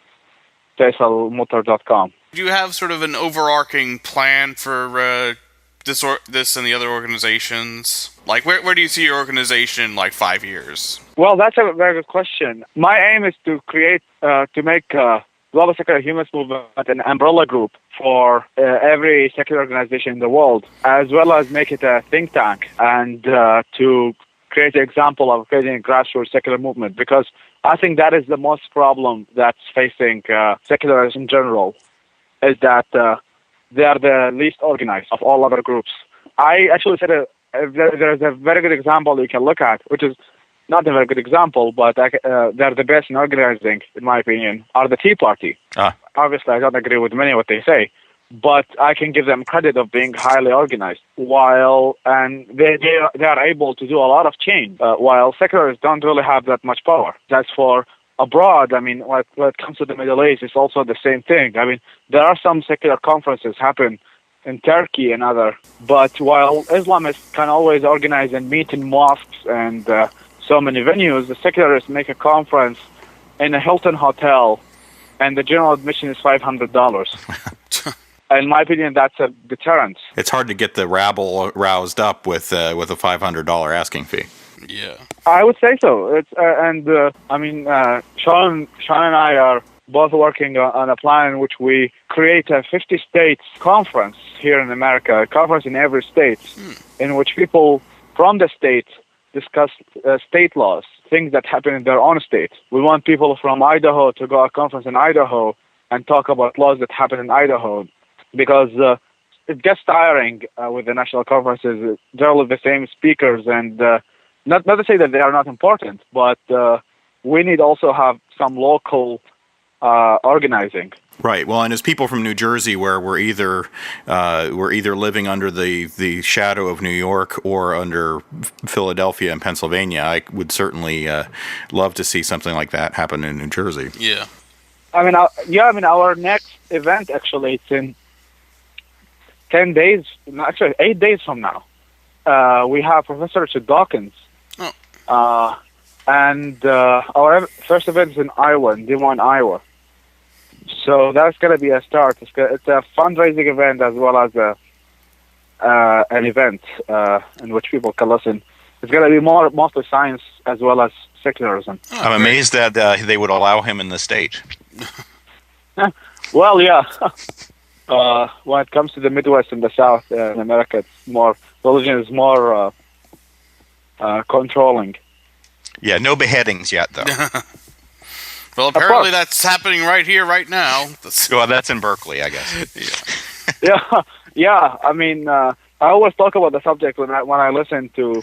FaisalMutar.com. Do you have sort of an overarching plan for this and the other organizations? Like, where do you see your organization in, like, 5 years? Well, that's a very good question. My aim is to create, to make Global Secular Humanist Movement an umbrella group for every secular organization in the world, as well as make it a think tank, and to create an example of creating a grassroots secular movement, because I think that is the most problem that's facing secularists in general, is that they are the least organized of all other groups. I actually said there's a very good example you can look at, which is not a very good example, but they're the best in organizing, in my opinion, are the Tea Party. Obviously, I don't agree with many of what they say, but I can give them credit of being highly organized, and they are able to do a lot of change, while secularists don't really have that much power. That's for abroad. I mean, when it comes to the Middle East, it's also the same thing. I mean, there are some secular conferences happen in Turkey and other, but while Islamists can always organize and meet in mosques and so many venues, the secularists make a conference in a Hilton hotel, and the general admission is $500. In my opinion, that's a deterrent. It's hard to get the rabble roused up with a $500 asking fee. Yeah, I would say so. It's I mean, Sean and I are both working on a plan in which we create a 50 states conference here in America, a conference in every state, in which people from the state discuss state laws, things that happen in their own state. We want people from Idaho to go to a conference in Idaho and talk about laws that happen in Idaho, because it gets tiring with the national conferences. They're all the same speakers, and not to say that they are not important, but we need also have some local organizing. Right. Well, and as people from New Jersey, where we're either living under the shadow of New York or under Philadelphia and Pennsylvania, I would certainly love to see something like that happen in New Jersey. Yeah. I mean, our next event actually it's in 10 days, actually 8 days from now. We have Professor Richard Dawkins. Oh. And our first event is in Iowa, in Des Moines, Iowa. So that's going to be a start. It's a fundraising event as well as an event in which people can listen. It's going to be mostly science as well as secularism. Oh, I'm amazed that they would allow him in the state. Well, yeah. When it comes to the Midwest and the South in America, religion is more controlling. Yeah, no beheadings yet, though. Well, apparently that's happening right here, right now. Well, that's in Berkeley, I guess. Yeah. I mean, I always talk about the subject when I listen to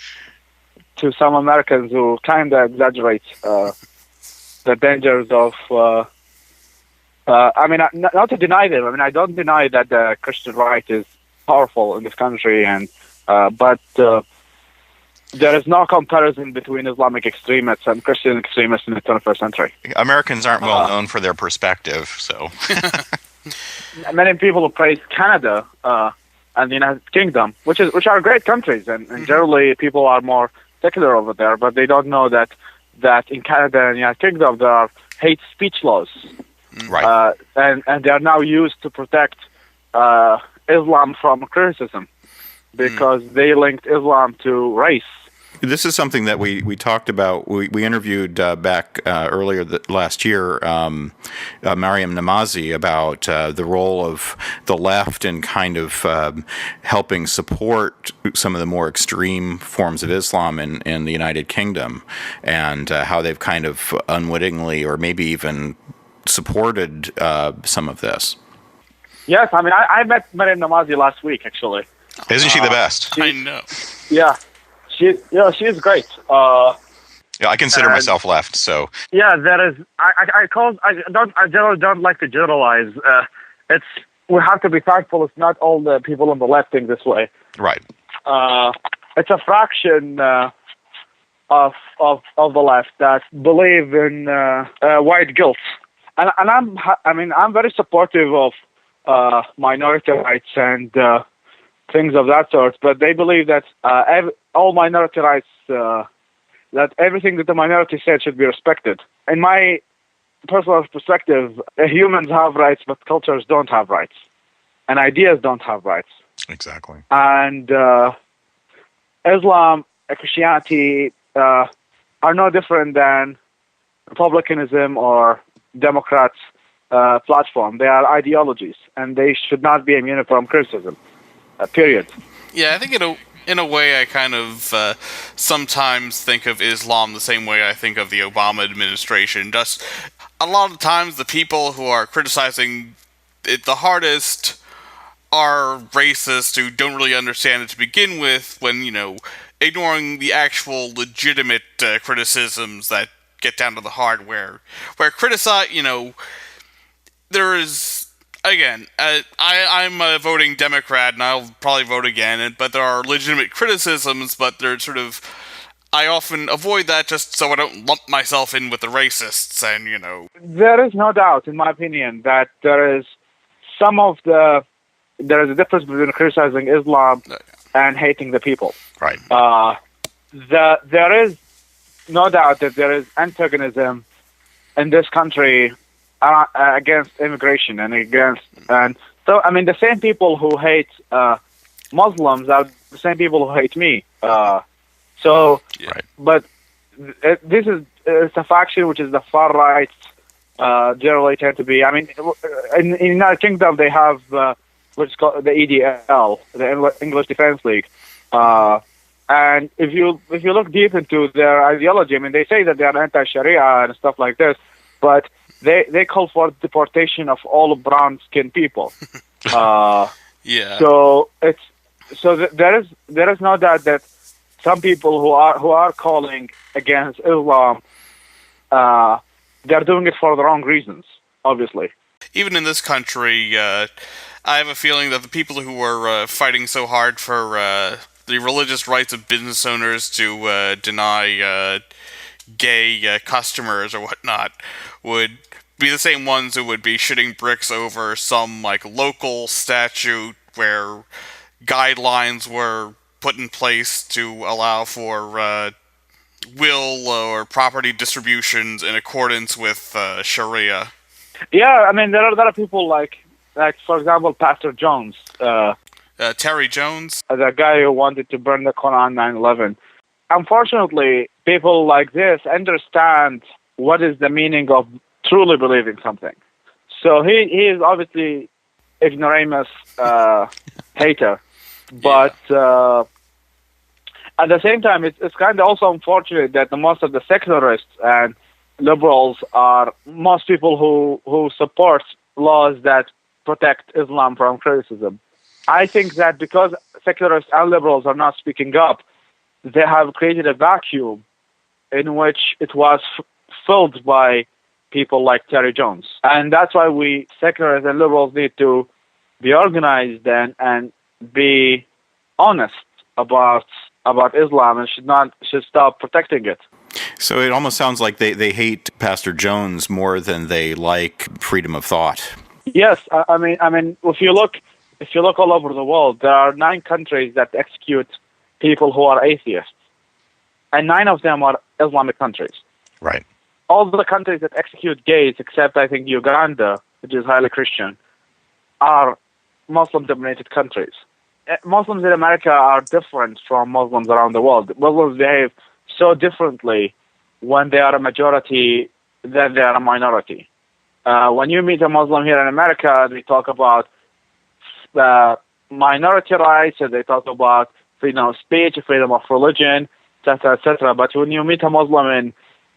some Americans who kind of exaggerate the dangers of. I mean, not to deny them. I mean, I don't deny that the Christian right is powerful in this country, but there is no comparison between Islamic extremists and Christian extremists in the 21st century. Americans aren't well known for their perspective, so. Many people praise Canada and the United Kingdom, which are great countries, and generally people are more secular over there, but they don't know that in Canada and the United Kingdom there are hate speech laws. Right. And they are now used to protect Islam from criticism because they linked Islam to race. This is something that we talked about. We interviewed back earlier last year Mariam Namazi about the role of the left in kind of helping support some of the more extreme forms of Islam in the United Kingdom, and how they've kind of unwittingly or maybe even supported some of this. Yes, I mean, I met Mariam Namazi last week, actually. Isn't she the best? I know. Yeah. She's great. Yeah, I consider myself left, so. Yeah, there is. I generally don't like to generalize. We have to be thankful it's not all the people on the left think this way. Right. It's a fraction of the left that believe in white guilt, and I'm very supportive of minority rights and things of that sort, but they believe that all minority rights, that everything that the minority said should be respected. In my personal perspective, humans have rights, but cultures don't have rights, and ideas don't have rights. Exactly. And Islam, Christianity are no different than republicanism or Democrats' platform. They are ideologies, and they should not be immune from criticism. Period. Yeah, I think in a way I kind of sometimes think of Islam the same way I think of the Obama administration. Just a lot of times the people who are criticizing it the hardest are racists who don't really understand it to begin with, when, ignoring the actual legitimate criticisms that get down to the heart, where criticize, there is. Again, I'm a voting Democrat, and I'll probably vote again, but there are legitimate criticisms, but they're sort of... I often avoid that just so I don't lump myself in with the racists, and, There is no doubt, in my opinion, that there is a difference between criticizing Islam and hating the people. Right. There is no doubt that there is antagonism in this country against immigration and so I mean the same people who hate Muslims are the same people who hate me. But it's a faction which is the far right generally tend to be. I mean, in the United Kingdom they have what's called the EDL, the English Defence League, and if you look deep into their ideology, I mean they say that they are anti-Sharia and stuff like this, but They call for deportation of all brown-skinned people. Yeah. So there is no doubt that some people who are calling against Islam, they're doing it for the wrong reasons. Obviously. Even in this country, I have a feeling that the people who are fighting so hard for the religious rights of business owners to deny gay customers or whatnot would be the same ones who would be shitting bricks over some local statute where guidelines were put in place to allow for will or property distributions in accordance with Sharia. Yeah, I mean there are a lot of people like for example Pastor Jones, Terry Jones, the guy who wanted to burn the Quran 9/11. Unfortunately, people like this understand what is the meaning of truly believing something. So he is obviously ignoramus hater, but at the same time, it's kind of also unfortunate that most of the secularists and liberals are most people who support laws that protect Islam from criticism. I think that because secularists and liberals are not speaking up, they have created a vacuum in which it was filled by people like Terry Jones. And that's why we secularists and liberals need to be organized and be honest about Islam and should stop protecting it. So it almost sounds like they hate Pastor Jones more than they like freedom of thought. Yes, I mean, if you look all over the world, there are 9 countries that execute people who are atheists, and 9 of them are Islamic countries. Right. All the countries that execute gays, except I think Uganda, which is highly Christian, are Muslim-dominated countries. Muslims in America are different from Muslims around the world. Muslims behave so differently when they are a majority than they are a minority. When you meet a Muslim here in America, they talk about minority rights, and they talk about freedom of speech, freedom of religion, etc., etc. But when you meet a Muslim in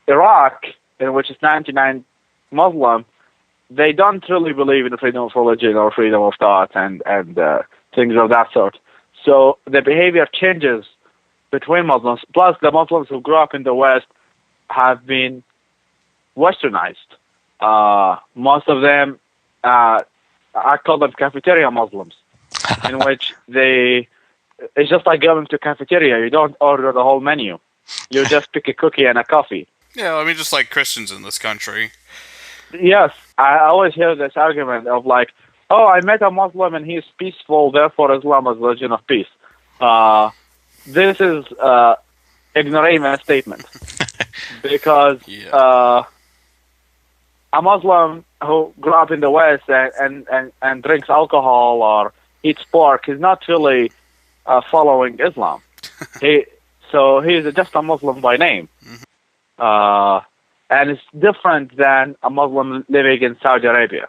Iraq, in which is 99 Muslim, they don't really believe in freedom of religion or freedom of thought and things of that sort. So the behavior changes between Muslims. Plus, the Muslims who grew up in the West have been westernized. Most of them, I call them cafeteria Muslims, in which it's just like going to a cafeteria. You don't order the whole menu. You just pick a cookie and a coffee. Yeah, I mean, just like Christians in this country. Yes, I always hear this argument of like, oh, I met a Muslim and he's peaceful, therefore Islam is a religion of peace. This is ignoramus statement. Because a Muslim who grew up in the West and drinks alcohol or eats pork is not really following Islam. He's just a Muslim by name. And it's different than a Muslim living in Saudi Arabia.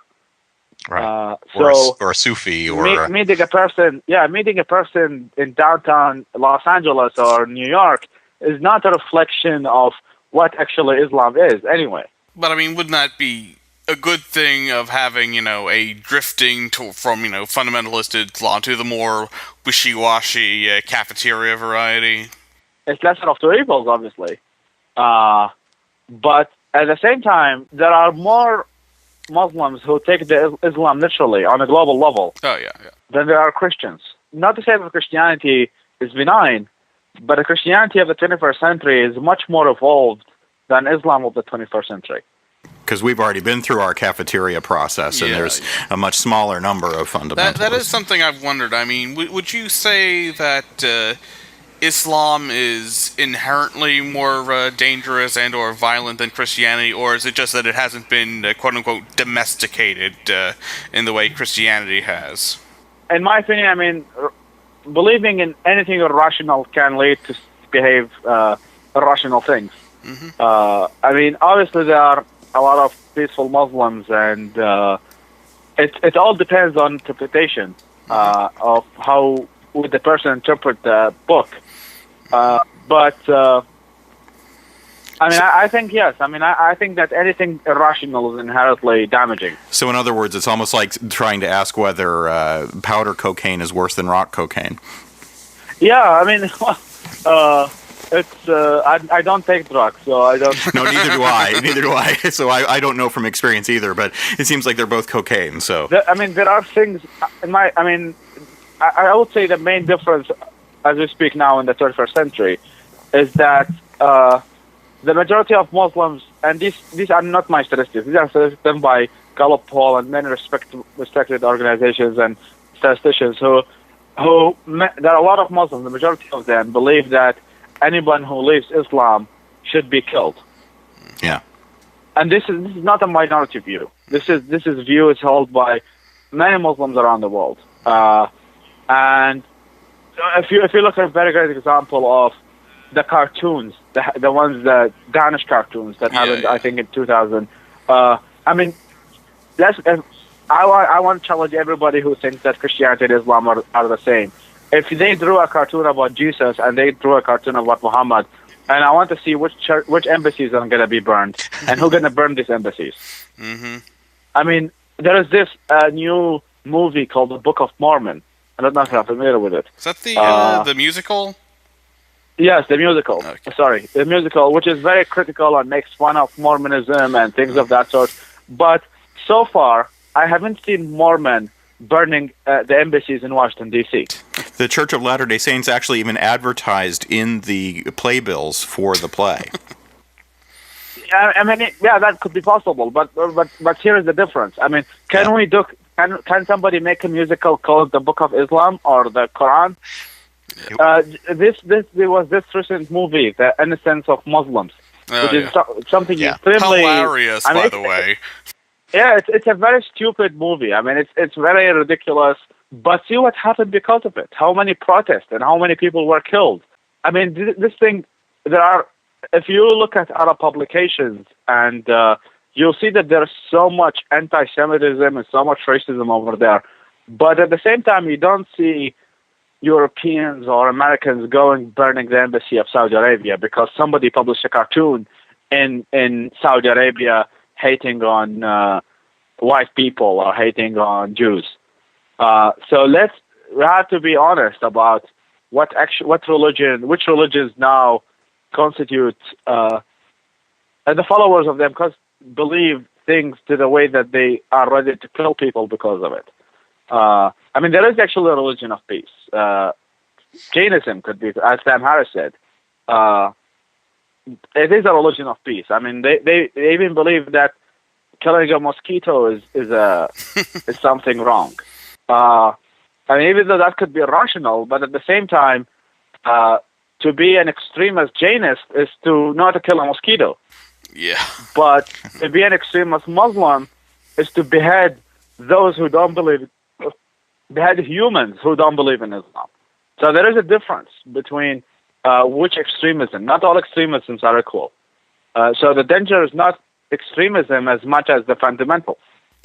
Right. Or a Sufi, or meeting a person in downtown Los Angeles or New York is not a reflection of what actually Islam is, anyway. But I mean, wouldn't that be a good thing of having, a drifting from, fundamentalist Islam to the more wishy-washy cafeteria variety? It's lesser of two evils, obviously. But at the same time, there are more Muslims who take the Islam literally on a global level than there are Christians. Not to say that Christianity is benign, but the Christianity of the 21st century is much more evolved than Islam of the 21st century. Because we've already been through our cafeteria process, and there's a much smaller number of fundamentalists. That is something I've wondered. I mean, would you say that Islam is inherently more dangerous and or violent than Christianity, or is it just that it hasn't been, quote-unquote, domesticated in the way Christianity has? In my opinion, I mean, believing in anything irrational can lead to behave irrational things. Mm-hmm. I mean, obviously there are a lot of peaceful Muslims, and it all depends on interpretation of how would the person interpret the book. But I mean, I think yes. I mean, I think that anything irrational is inherently damaging. So, in other words, it's almost like trying to ask whether powder cocaine is worse than rock cocaine. Yeah, I mean, it's I don't take drugs, so I don't. No, neither do I. Neither do I. So I don't know from experience either. But it seems like they're both cocaine. So I mean, there are things in my. I mean, I would say the main difference, as we speak now in the 21st century, is that the majority of Muslims, and these are not my statistics, these are statistics done by Gallup poll and many respected organizations and statisticians there are a lot of Muslims, the majority of them believe that anyone who leaves Islam should be killed. Yeah. And this is not a minority view. This view is held by many Muslims around the world. And if you look at a very great example of the cartoons, the Danish cartoons that happened, I think, in 2000. I mean, I want to challenge everybody who thinks that Christianity and Islam are the same. If they drew a cartoon about Jesus and they drew a cartoon about Muhammad, and I want to see which embassies are going to be burned and who's going to burn these embassies. Mm-hmm. I mean, there is this new movie called The Book of Mormon. I don't know if you're familiar with it. Is that the musical? Yes, the musical. Okay. Sorry, the musical, which is very critical and makes fun of Mormonism and things of that sort. But so far, I haven't seen Mormon burning the embassies in Washington, D.C. The Church of Latter-day Saints actually even advertised in the playbills for the play. I mean, yeah, that could be possible, but here is the difference. I mean, can somebody make a musical called The Book of Islam or the Quran? There was this recent movie, The Innocence of Muslims, which is something extremely hilarious, by the way. Yeah, it's a very stupid movie. I mean, it's very ridiculous. But see what happened because of it. How many protests and how many people were killed. I mean, this thing. If you look at Arab publications, and you'll see that there's so much anti-Semitism and so much racism over there. But at the same time, you don't see Europeans or Americans burning the embassy of Saudi Arabia because somebody published a cartoon in Saudi Arabia hating on white people or hating on Jews. So we have to be honest about which religions now constitute and the followers of them believe things to the way that they are ready to kill people because of it. I mean, there is actually a religion of peace. Jainism could be, as Sam Harris said. It is a religion of peace. I mean, they even believe that killing a mosquito is something wrong. I mean, even though that could be rational, but at the same time, to be an extremist Jainist is not to kill a mosquito. Yeah. But to be an extremist Muslim is to behead those who don't believe, behead humans who don't believe in Islam. So there is a difference between which extremism. Not all extremisms are equal. So the danger is not extremism as much as the fundamentals.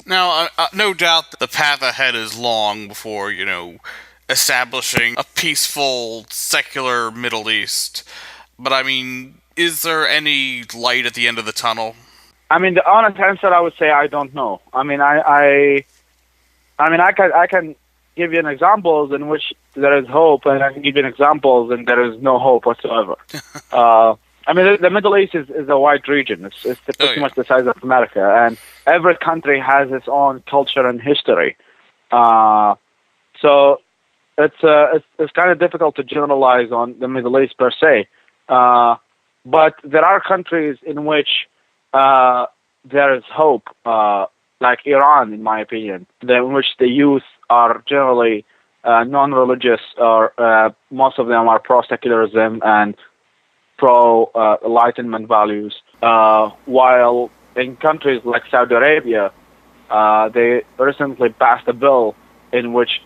Now, no doubt the path ahead is long before, establishing a peaceful, secular Middle East. But, I mean, is there any light at the end of the tunnel? I mean, the honest answer, I would say I don't know. I mean, I can give you examples in which there is hope, and I can give you examples and there is no hope whatsoever. I mean, the Middle East is a wide region. It's pretty much the size of America, and every country has its own culture and history. So it's kind of difficult to generalize on the Middle East per se. But there are countries in which there is hope, like Iran, in my opinion, in which the youth are generally non-religious, or most of them are pro-secularism and pro-Enlightenment values, while in countries like Saudi Arabia, they recently passed a bill in which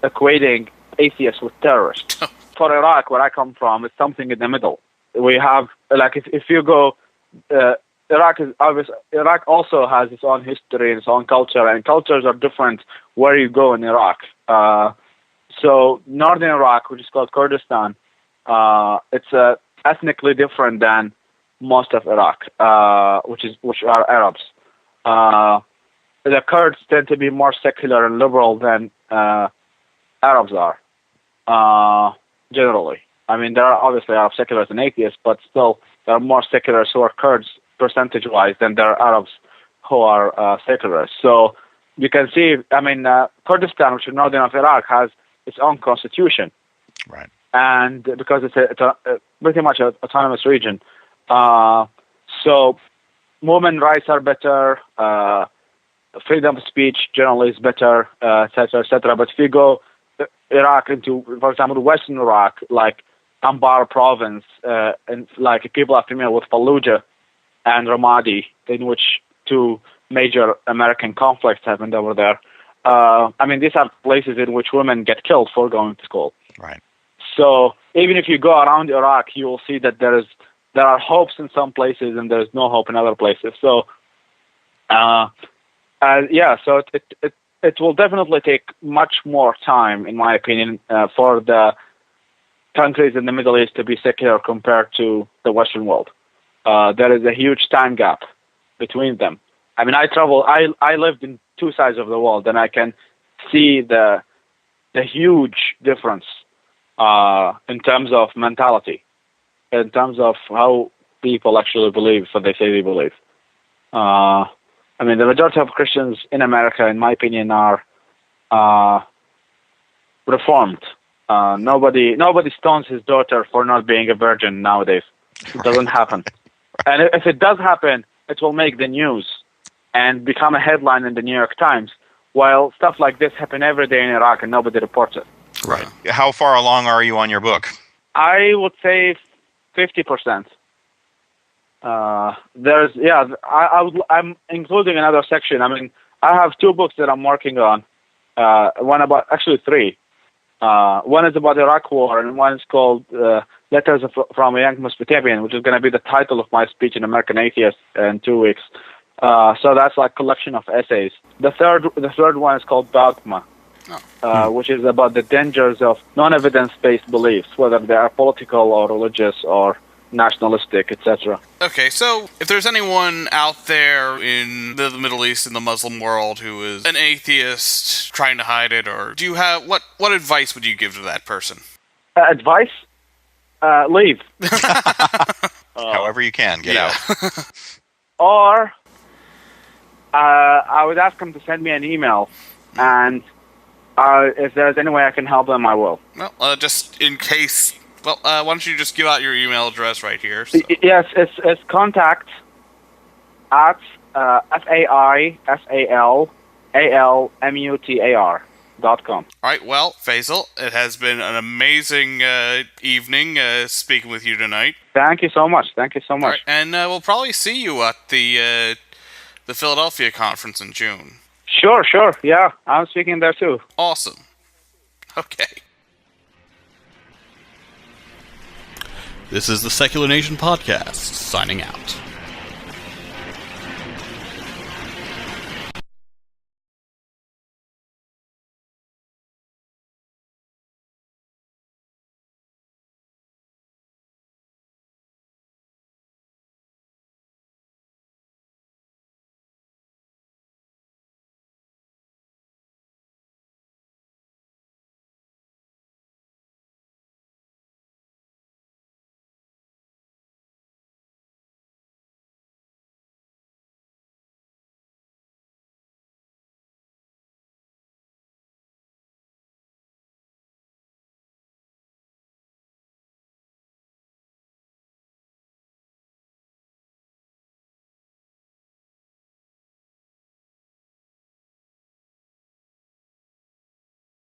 equating atheists with terrorists. For Iraq, where I come from, it's something in the middle. We have, if you go, Iraq also has its own history and its own culture, and cultures are different where you go in Iraq. So northern Iraq, which is called Kurdistan, it's ethnically different than most of Iraq, which are Arabs. The Kurds tend to be more secular and liberal than Arabs are, generally. I mean, there are obviously Arab seculars and atheists, but still there are more seculars who are Kurds percentage-wise than there are Arabs who are seculars. So you can see, I mean, Kurdistan, which is northern of Iraq, has its own constitution. Right. And because it's a pretty much an autonomous region. So women's rights are better, freedom of speech generally is better, et cetera. But if you go Iraq into, for example, western Iraq, like Anbar province, and like people are familiar with Fallujah and Ramadi, in which two major American conflicts happened over there. I mean, these are places in which women get killed for going to school. Right. So even if you go around Iraq, you will see that there are hopes in some places and there's no hope in other places. So, so it will definitely take much more time, in my opinion, for the countries in the Middle East to be secular compared to the Western world. There is a huge time gap between them. I mean, I lived in two sides of the world, and I can see the huge difference in terms of mentality, in terms of how people actually believe what they say they believe. I mean, the majority of Christians in America, in my opinion, are reformed. Nobody stones his daughter for not being a virgin nowadays. It doesn't happen. And if it does happen, it will make the news and become a headline in the New York Times, while stuff like this happen every day in Iraq and nobody reports it. Right. How far along are you on your book? I would say 50%. I'm including another section. I mean, I have two books that I'm working on. Actually three. One is about the Iraq War, and one is called Letters from a Young Mesopotamian, which is going to be the title of my speech in American Atheist in 2 weeks. So that's like a collection of essays. The third one is called Dogma, which is about the dangers of non-evidence-based beliefs, whether they are political or religious or nationalistic, etc. Okay, so if there's anyone out there in the Middle East, in the Muslim world, who is an atheist trying to hide it, or do you have what advice would you give to that person? Advice? Leave. However you can, get out. Or I would ask them to send me an email, and if there's any way I can help them, I will. Well, just in case. Well, why don't you just give out your email address right here? So. Yes, it's contact at FaisalAlMutar.com. All right, well, Faisal, it has been an amazing evening speaking with you tonight. Thank you so much. Thank you so much. Right, and we'll probably see you at the Philadelphia conference in June. Sure. Yeah, I'm speaking there too. Awesome. Okay. This is the Secular Nation Podcast, signing out.